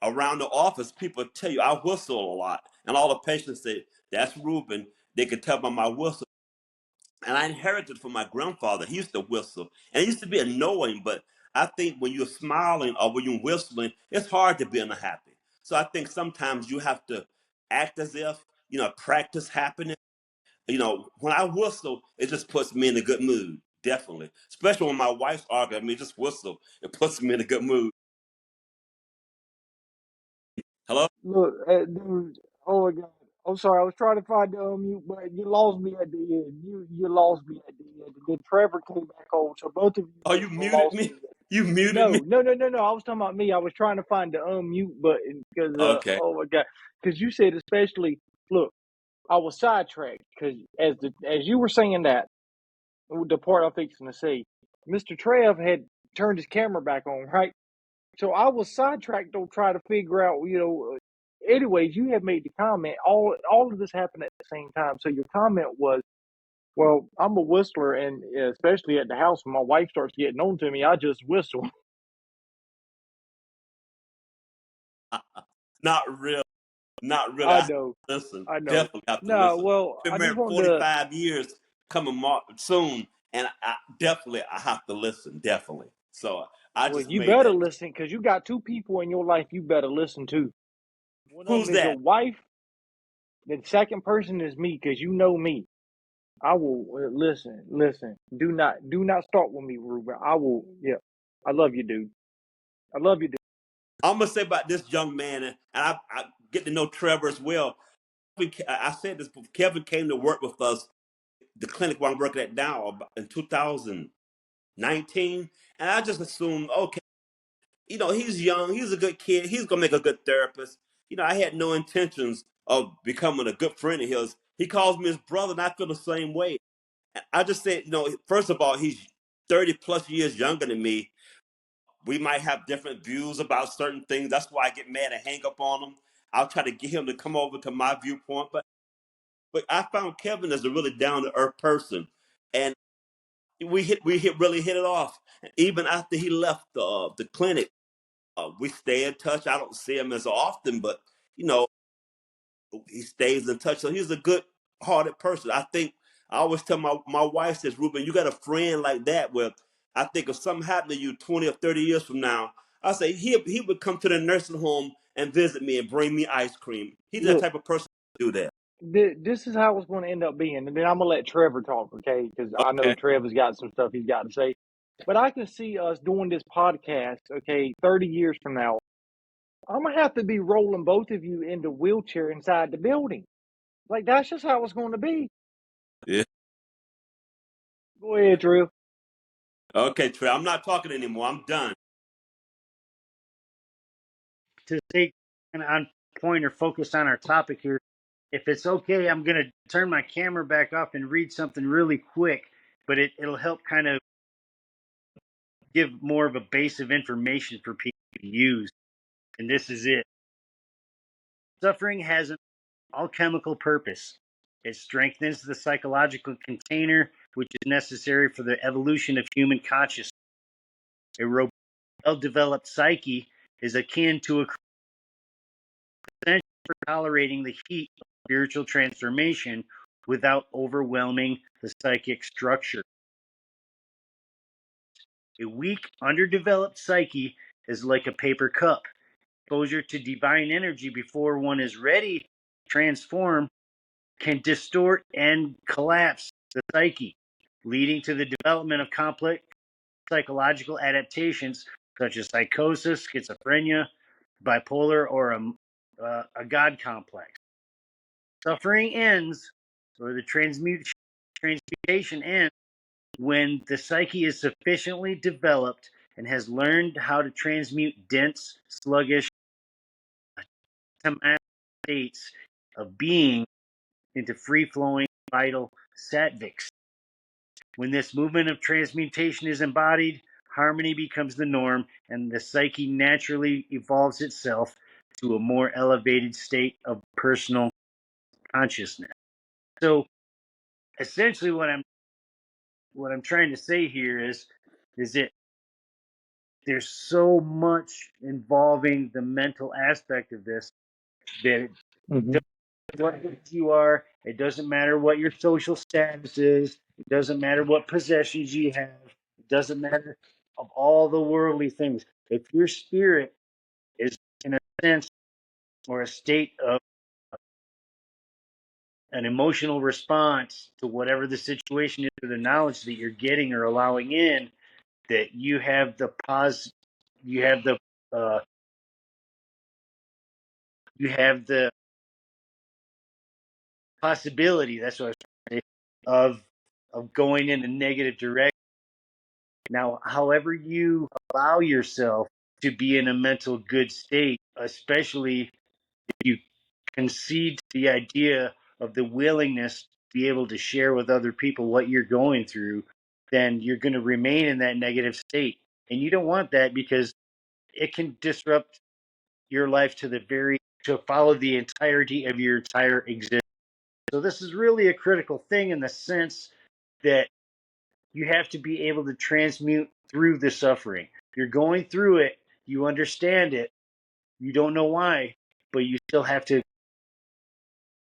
Speaker 3: Around the office, people tell you I whistle a lot, and all the patients say, "That's Ruben." They can tell by my whistle, and I inherited from my grandfather. He used to whistle, and it used to be annoying. But I think when you're smiling or when you're whistling, it's hard to be unhappy. So I think sometimes you have to act as if practice happiness. When I whistle, it just puts me in a good mood. Definitely, especially when my wife's arguing. I mean, just whistle, it puts me in a good mood. Hello?
Speaker 1: Look, dude. Oh my God. I'm sorry. I was trying to find the unmute, but you lost me at the end. You lost me at the end. And then Trevor came back on, so both of you
Speaker 3: Oh,
Speaker 1: just
Speaker 3: you muted
Speaker 1: lost
Speaker 3: me.
Speaker 1: me.
Speaker 3: You muted me.
Speaker 1: No. I was talking about me. I was trying to find the unmute button because,
Speaker 3: Okay.
Speaker 1: oh my God, because you said especially. Look, I was sidetracked because as you were saying that, the part I'm fixing to say, Mr. Trev had turned his camera back on, right? So I was sidetracked on trying to figure out, anyways, you had made the comment. All of this happened at the same time. So your comment was, well, I'm a whistler, and especially at the house when my wife starts getting on to me, I just whistle.
Speaker 3: Not real. Not really.
Speaker 1: I
Speaker 3: I have
Speaker 1: know,
Speaker 3: to listen.
Speaker 1: I know.
Speaker 3: Definitely have to
Speaker 1: No,
Speaker 3: listen.
Speaker 1: well,
Speaker 3: Been
Speaker 1: I just
Speaker 3: married
Speaker 1: wanted to.
Speaker 3: 45 years coming soon, and I have to listen. Definitely. So I
Speaker 1: Well,
Speaker 3: just
Speaker 1: you
Speaker 3: made
Speaker 1: better
Speaker 3: that.
Speaker 1: listen because you got two people in your life you better listen to. One of
Speaker 3: Who's
Speaker 1: them is your
Speaker 3: that?
Speaker 1: wife. The second person is me because you know me. I will listen. Do not start with me, Ruben. I will. Yeah, I love you, dude. I love you, dude.
Speaker 3: I'm gonna say about this young man, and I get to know Trevor as well. I said this before. Kevin came to work with us, the clinic where I'm working at now, in 2019, and I just assumed, okay. He's young. He's a good kid. He's gonna make a good therapist. I had no intentions of becoming a good friend of his. He calls me his brother, and I feel the same way. I just said, first of all, he's 30 plus years younger than me. We might have different views about certain things. That's why I get mad and hang up on him. I'll try to get him to come over to my viewpoint, but I found Kevin as a really down to earth person, and we really hit it off. Even after he left the clinic, we stay in touch. I don't see him as often, but you know, he stays in touch. So he's a good hearted person. I think I always tell my wife says, Ruben, you got a friend like that where I think if something happened to you 20 or 30 years from now, I say he would come to the nursing home and visit me and bring me ice cream. He's that
Speaker 1: Look,
Speaker 3: type of person to do that.
Speaker 1: this is how it's going to end up being, and then I'm gonna let Trevor talk, okay? Because I know
Speaker 3: Okay.
Speaker 1: Trevor's got some stuff he's got to say. But I can see us doing this podcast, okay, 30 years from now. I'm gonna have to be rolling both of you into wheelchair inside the building. Like that's just how it's going to be.
Speaker 3: Yeah.
Speaker 1: Go ahead, Drew.
Speaker 3: Okay, Trey. I'm not talking anymore. I'm done.
Speaker 2: To stay on point or focus on our topic here, if it's okay, I'm going to turn my camera back off and read something really quick, but it'll help kind of give more of a base of information for people to use. And this is it. Suffering has an alchemical purpose. It strengthens the psychological container which is necessary for the evolution of human consciousness. A robust, well-developed psyche is akin to a essential for tolerating the heat of spiritual transformation without overwhelming the psychic structure. A weak, underdeveloped psyche is like a paper cup. Exposure to divine energy before one is ready to transform can distort and collapse the psyche, leading to the development of complex psychological adaptations such as psychosis, schizophrenia, bipolar, or a God complex. Suffering ends, or the transmutation ends, when the psyche is sufficiently developed and has learned how to transmute dense, sluggish, states of being into free-flowing, vital satvics. When this movement of transmutation is embodied, harmony becomes the norm, and the psyche naturally evolves itself to a more elevated state of personal consciousness. So, essentially, what I'm trying to say here is that there's so much involving the mental aspect of this that it
Speaker 1: Hmm.
Speaker 2: doesn't matter what you are, it doesn't matter what your social status is, it doesn't matter what possessions you have, it doesn't matter of all the worldly things. If your spirit is in a sense or a state of an emotional response to whatever the situation is or the knowledge that you're getting or allowing in, that you have the you have the uh, you have the possibility, that's what I was trying to say, of going in a negative direction. Now, however you allow yourself to be in a mental good state, especially if you concede to the idea of the willingness to be able to share with other people what you're going through, then you're going to remain in that negative state. And you don't want that because it can disrupt your life to follow the entirety of your entire existence. So this is really a critical thing in the sense that you have to be able to transmute through the suffering. You're going through it, you understand it, you don't know why, but you still have to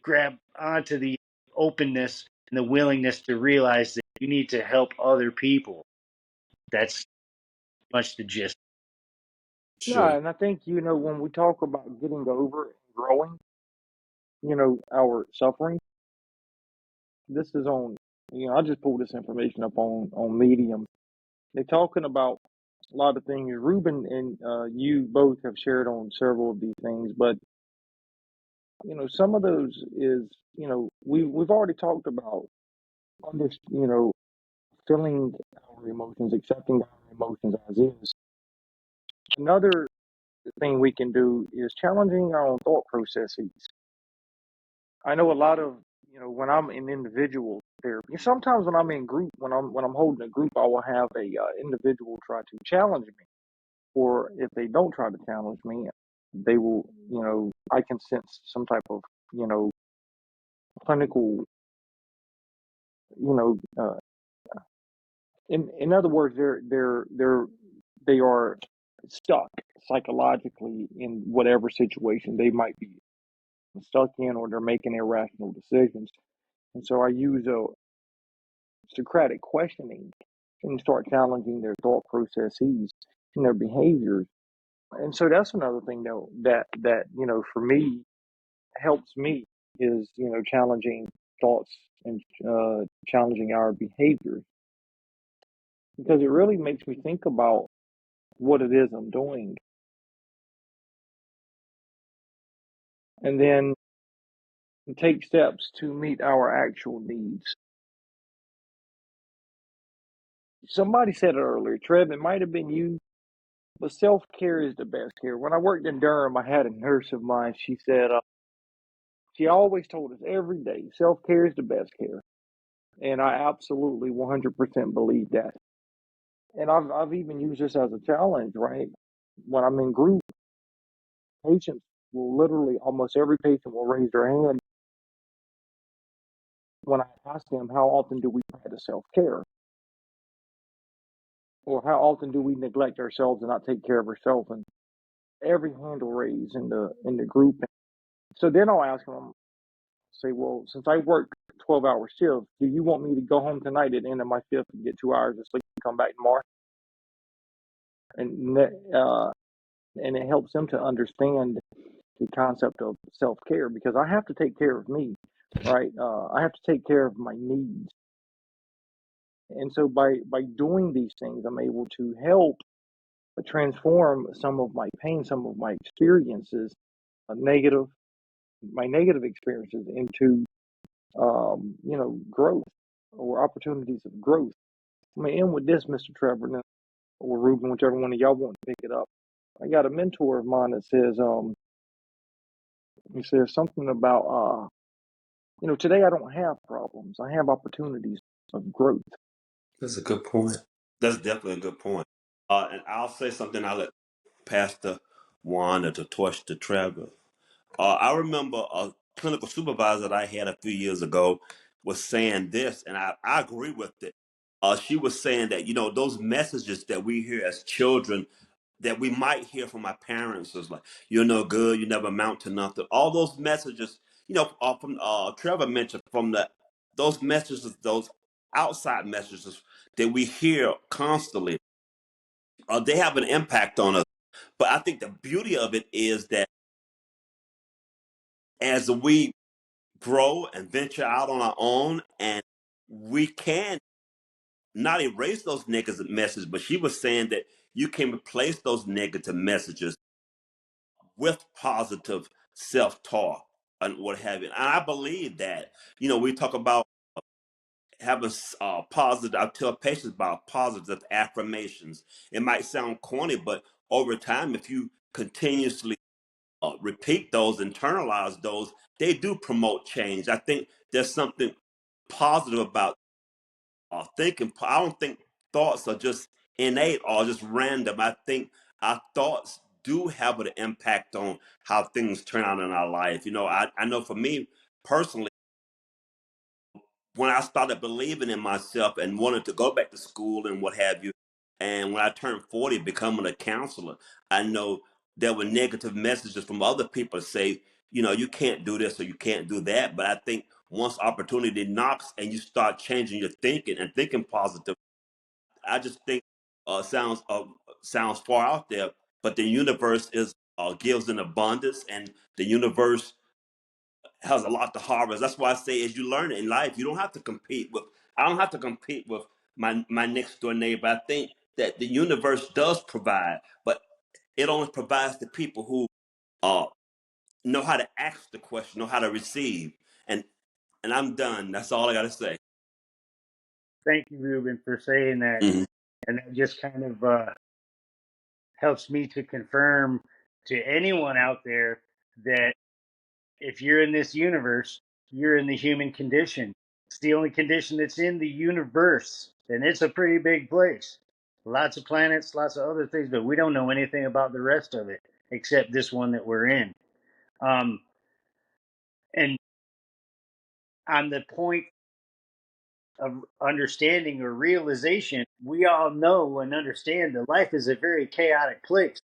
Speaker 2: grab onto the openness and the willingness to realize that you need to help other people. That's much the gist.
Speaker 1: Yeah,
Speaker 3: Sure.
Speaker 1: and I think, when we talk about getting over and growing, our suffering, this is on, I just pulled this information up on Medium. They're talking about a lot of things. Ruben and you both have shared on several of these things, but some of those is, we've already talked about under, feeling our emotions, accepting our emotions as is. Another thing we can do is challenging our own thought processes. I know a lot of, when I'm in individual therapy, sometimes when I'm in group, when I'm holding a group, I will have a individual try to challenge me, or if they don't try to challenge me, they will, I can sense some type of, you know, clinical, you know, in other words, they are stuck psychologically in whatever situation they might be stuck in, or they're making irrational decisions. And so I use a Socratic questioning and start challenging their thought processes and their behaviors. And so that's another thing though that for me helps me is challenging thoughts and challenging our behaviors, because it really makes me think about what it is I'm doing, and then take steps to meet our actual needs. Somebody said it earlier, Trev, it might have been you, but self care is the best care. When I worked in Durham, I had a nurse of mine. She said, she always told us every day, self care is the best care. And I absolutely 100% believe that. And I've even used this as a challenge, right? When I'm in group, patients will literally, almost every patient will raise their hand when I ask them, how often do we practice self care? Or how often do we neglect ourselves and not take care of ourselves? And every hand will raise in the group. So then I'll ask them, say, well, since I work 12-hour shifts, do you want me to go home tonight at the end of my shift and get 2 hours of sleep and come back tomorrow? And and it helps them to understand the concept of self care, because I have to take care of me, right? I have to take care of my needs, and so by doing these things, I'm able to help transform some of my pain, some of my experiences, negative my negative experiences into growth, or opportunities of growth. I'm gonna end with this, Mr. Trevor, or Ruben, whichever one of y'all want to pick it up. I got a mentor of mine that says, He says something about, today I don't have problems. I have opportunities of growth.
Speaker 3: That's a good point. That's definitely a good point. And I'll say something. I'll let Pastor Wanda to torch to Trevor. I remember a clinical supervisor that I had a few years ago was saying this, and I agree with it. She was saying that, those messages that we hear as children that we might hear from our parents is like, you're no good, you never amount to nothing. All those messages, from Trevor mentioned from those messages, those outside messages that we hear constantly, they have an impact on us. But I think the beauty of it is that as we grow and venture out on our own, and we can not erase those negative messages, but she was saying that you can replace those negative messages with positive self-talk and what have you. And I believe that, we talk about having positive, I tell patients about positive affirmations. It might sound corny, but over time, if you continuously repeat those, internalize those, they do promote change. I think there's something positive about thinking. I don't think thoughts are just innate or just random. I think our thoughts do have an impact on how things turn out in our life. I know for me personally, when I started believing in myself and wanted to go back to school and what have you, and when I turned 40, becoming a counselor, I know there were negative messages from other people to say, you can't do this or you can't do that. But I think once opportunity knocks and you start changing your thinking and thinking positive, I just think sounds far out there, but the universe is gives an abundance, and the universe has a lot to harvest. That's why I say, as you learn it in life, you don't have to compete with. I don't have to compete with my next door neighbor. I think that the universe does provide, but it only provides the people who uh, know how to ask the question, know how to receive. And I'm done. That's all I got to say.
Speaker 2: Thank you, Ruben, for saying that.
Speaker 3: Hmm.
Speaker 2: And that just kind of helps me to confirm to anyone out there that if you're in this universe, you're in the human condition. It's the only condition that's in the universe, and it's a pretty big place. Lots of planets, lots of other things, but we don't know anything about the rest of it except this one that we're in. Um, and on the point of understanding or realization, we all know and understand that life is a very chaotic place.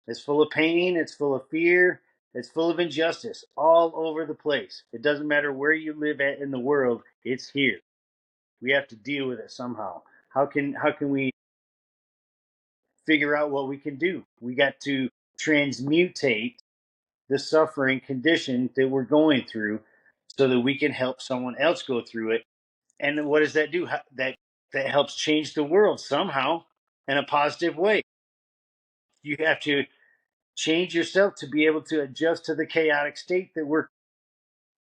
Speaker 2: It's full of pain, it's full of fear, it's full of injustice all over the place. It doesn't matter where you live at in the world, it's here. We have to deal with it somehow. How can we figure out what we can do? We got to transmutate the suffering condition that we're going through so that we can help someone else go through it. And what does that do? That helps change the world somehow in a positive way. You have to change yourself to be able to adjust to the chaotic state that we're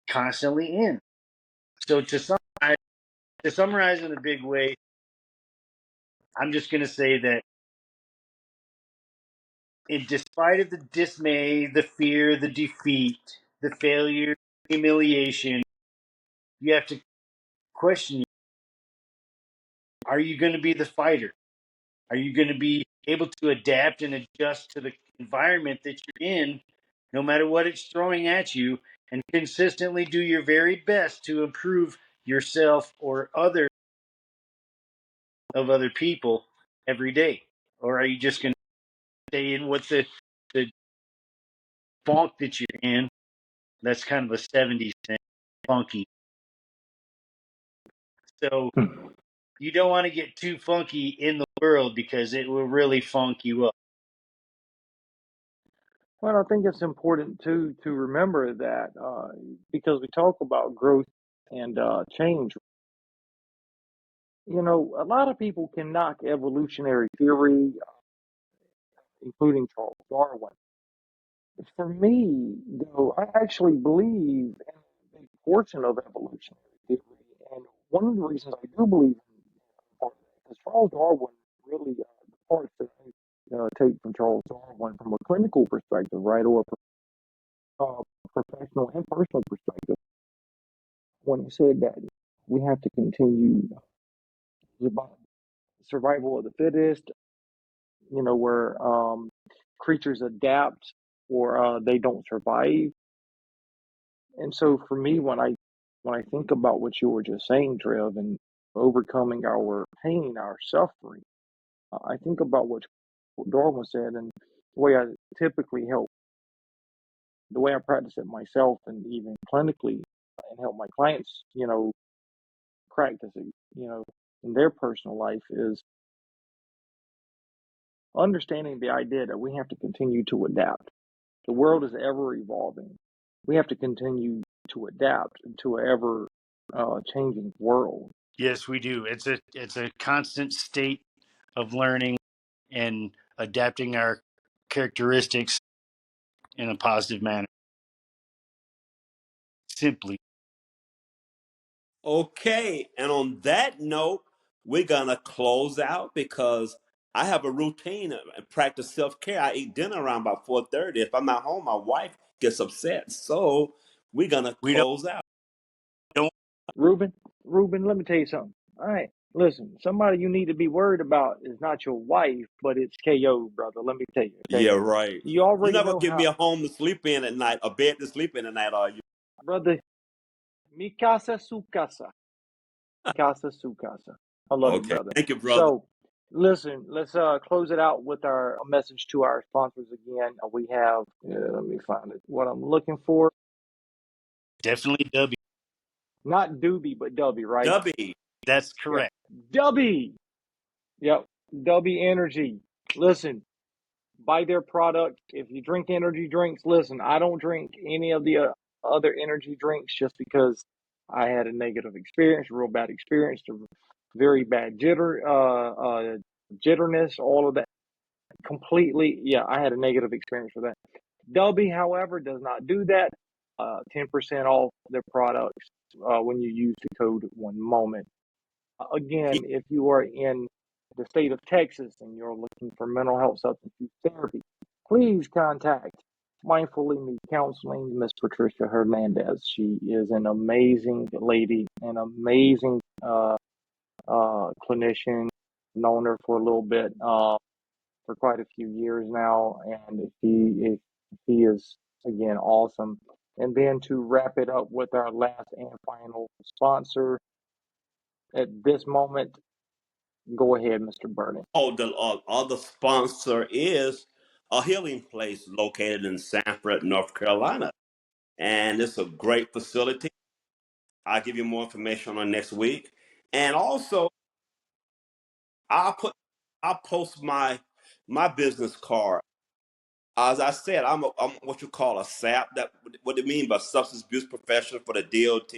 Speaker 2: constantly in. So to summarize in a big way, I'm just going to say that in despite of the dismay, the fear, the defeat, the failure, humiliation, you have to question, are you going to be the fighter? Are you going to be able to adapt and adjust to the environment that you're in, no matter what it's throwing at you, and consistently do your very best to improve yourself or other people every day? Or are you just going to stay in what the funk that you're in? That's kind of a 70s thing, funky. So you don't want to get too funky in the world because it will really funk you up.
Speaker 1: Well, I think it's important to remember that because we talk about growth and change. A lot of people can knock evolutionary theory, including Charles Darwin. For me, though, I actually believe in a big portion of evolutionary theory, and one of the reasons I do believe in part of that, because Charles Darwin really, the parts that I take from Charles Darwin from a clinical perspective, right, or uh, professional and personal perspective when he said that we have to continue survival of the fittest, where creatures adapt or they don't survive. And so for me, when I think about what you were just saying, Trev, and overcoming our pain, our suffering, I think about what Darwin said, and the way I typically help, the way I practice it myself, and even clinically, and help my clients, practice it, in their personal life is understanding the idea that we have to continue to adapt. The world is ever evolving. We have to continue to adapt to an ever changing world.
Speaker 2: Yes, we do. It's a constant state of learning and adapting our characteristics in a positive manner. Simply,
Speaker 3: Okay, and on that note, we're gonna close out because I have a routine and practice self care. I eat dinner around about 4:30. If I'm not home, my wife gets upset. So we're gonna
Speaker 2: we don't
Speaker 3: close out.
Speaker 2: don't
Speaker 1: Ruben, Ruben, let me tell you something. All right, listen, somebody you need to be worried about is not your wife, but it's KO, brother. Let me tell you, okay?
Speaker 3: Yeah, right.
Speaker 1: You
Speaker 3: You
Speaker 1: already
Speaker 3: never
Speaker 1: know
Speaker 3: give me
Speaker 1: how,
Speaker 3: a home to sleep in at night, a bed to sleep in at night, are you?
Speaker 1: brother. Mi casa, su casa. Casa, su casa. I love you,
Speaker 3: Okay.
Speaker 1: brother.
Speaker 3: Thank you, brother.
Speaker 1: So, listen, let's close it out with our message to our sponsors again. We have, let me find it, what I'm looking for.
Speaker 2: definitely W.
Speaker 1: Not Doobie, but Dubby, right?
Speaker 3: Dubby.
Speaker 2: That's
Speaker 1: Yep.
Speaker 2: correct.
Speaker 1: Dubby. Yep. Dubby Energy. Listen, buy their product. If you drink energy drinks, listen, I don't drink any of the other energy drinks just because I had a negative experience, a real bad experience, a very bad jitterness, all of that. Completely, yeah, I had a negative experience with that. Dubby, however, does not do that. 10% off their products when you use the code One Moment. Again, if you are in the state of Texas and you're looking for mental health substance use therapy, please contact Mindfully Me Counseling, Miss Patricia Hernandez. She is an amazing lady, an amazing clinician. Known her for a little bit, for quite a few years now, and he is again awesome. And then to wrap it up with our last and final sponsor at this moment, go ahead, Mr. Burden.
Speaker 3: Oh, the other sponsor is a healing place located in Sanford, North Carolina. And it's a great facility. I'll give you more information on next week. And also, I'll put I'll post my business card. As I said, I'm what you call a SAP. That what it means by substance abuse professional for the DOT.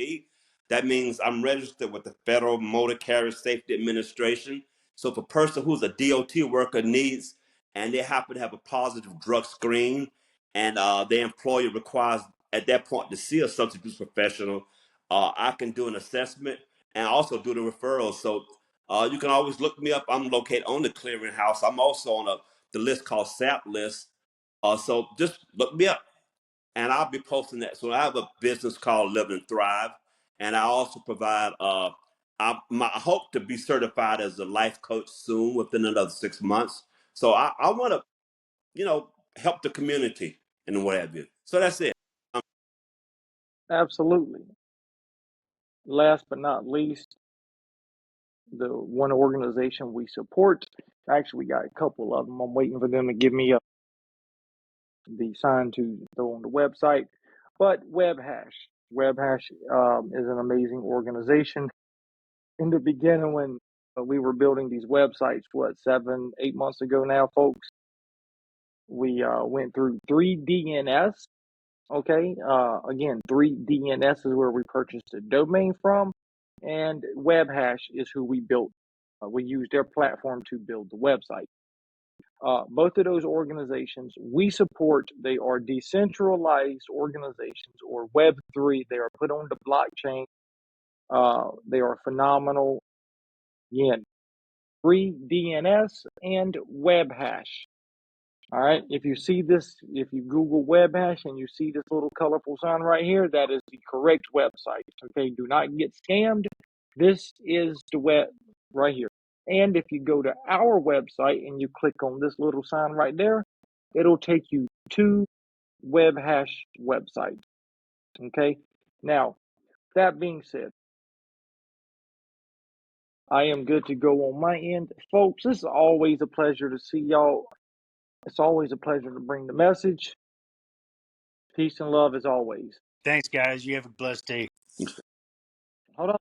Speaker 3: That means I'm registered with the Federal Motor Carrier Safety Administration. So if a person who's a DOT worker needs and they happen to have a positive drug screen and their employer requires at that point to see a substance abuse professional, I can do an assessment and also do the referral. So you can always look me up. I'm located on the clearinghouse. I'm also on the list called SAP list, so just look me up, and I'll be posting that. So I have a business called Live and Thrive, and I also provide. I hope to be certified as a life coach soon, within another 6 months. So I want to, help the community and what have you. So that's it. Um,
Speaker 1: Absolutely. Last but not least, the one organization we support. Actually, we got a couple of them. I'm waiting for them to give me the sign to throw on the website. But WebHash is an amazing organization. In the beginning, when we were building these websites, what, 7, 8 months ago now, folks, we went through 3DNS. Okay, again, 3DNS is where we purchased the domain from, and WebHash is who we built. We used their platform to build the website. Both of those organizations we support. They are decentralized organizations or Web3. They are put on the blockchain. They are phenomenal. Again, free DNS and WebHash. All right. If you see this, if you Google web hash and you see this little colorful sign right here, that is the correct website. Okay. Do not get scammed. This is the web right here. And if you go to our website and you click on this little sign right there, it'll take you to web hash website. Okay. Now, that being said, I am good to go on my end. Folks, this is always a pleasure to see y'all. It's always a pleasure to bring the message. Peace and love as always.
Speaker 2: Thanks, guys. You have a blessed day.
Speaker 1: Hold on.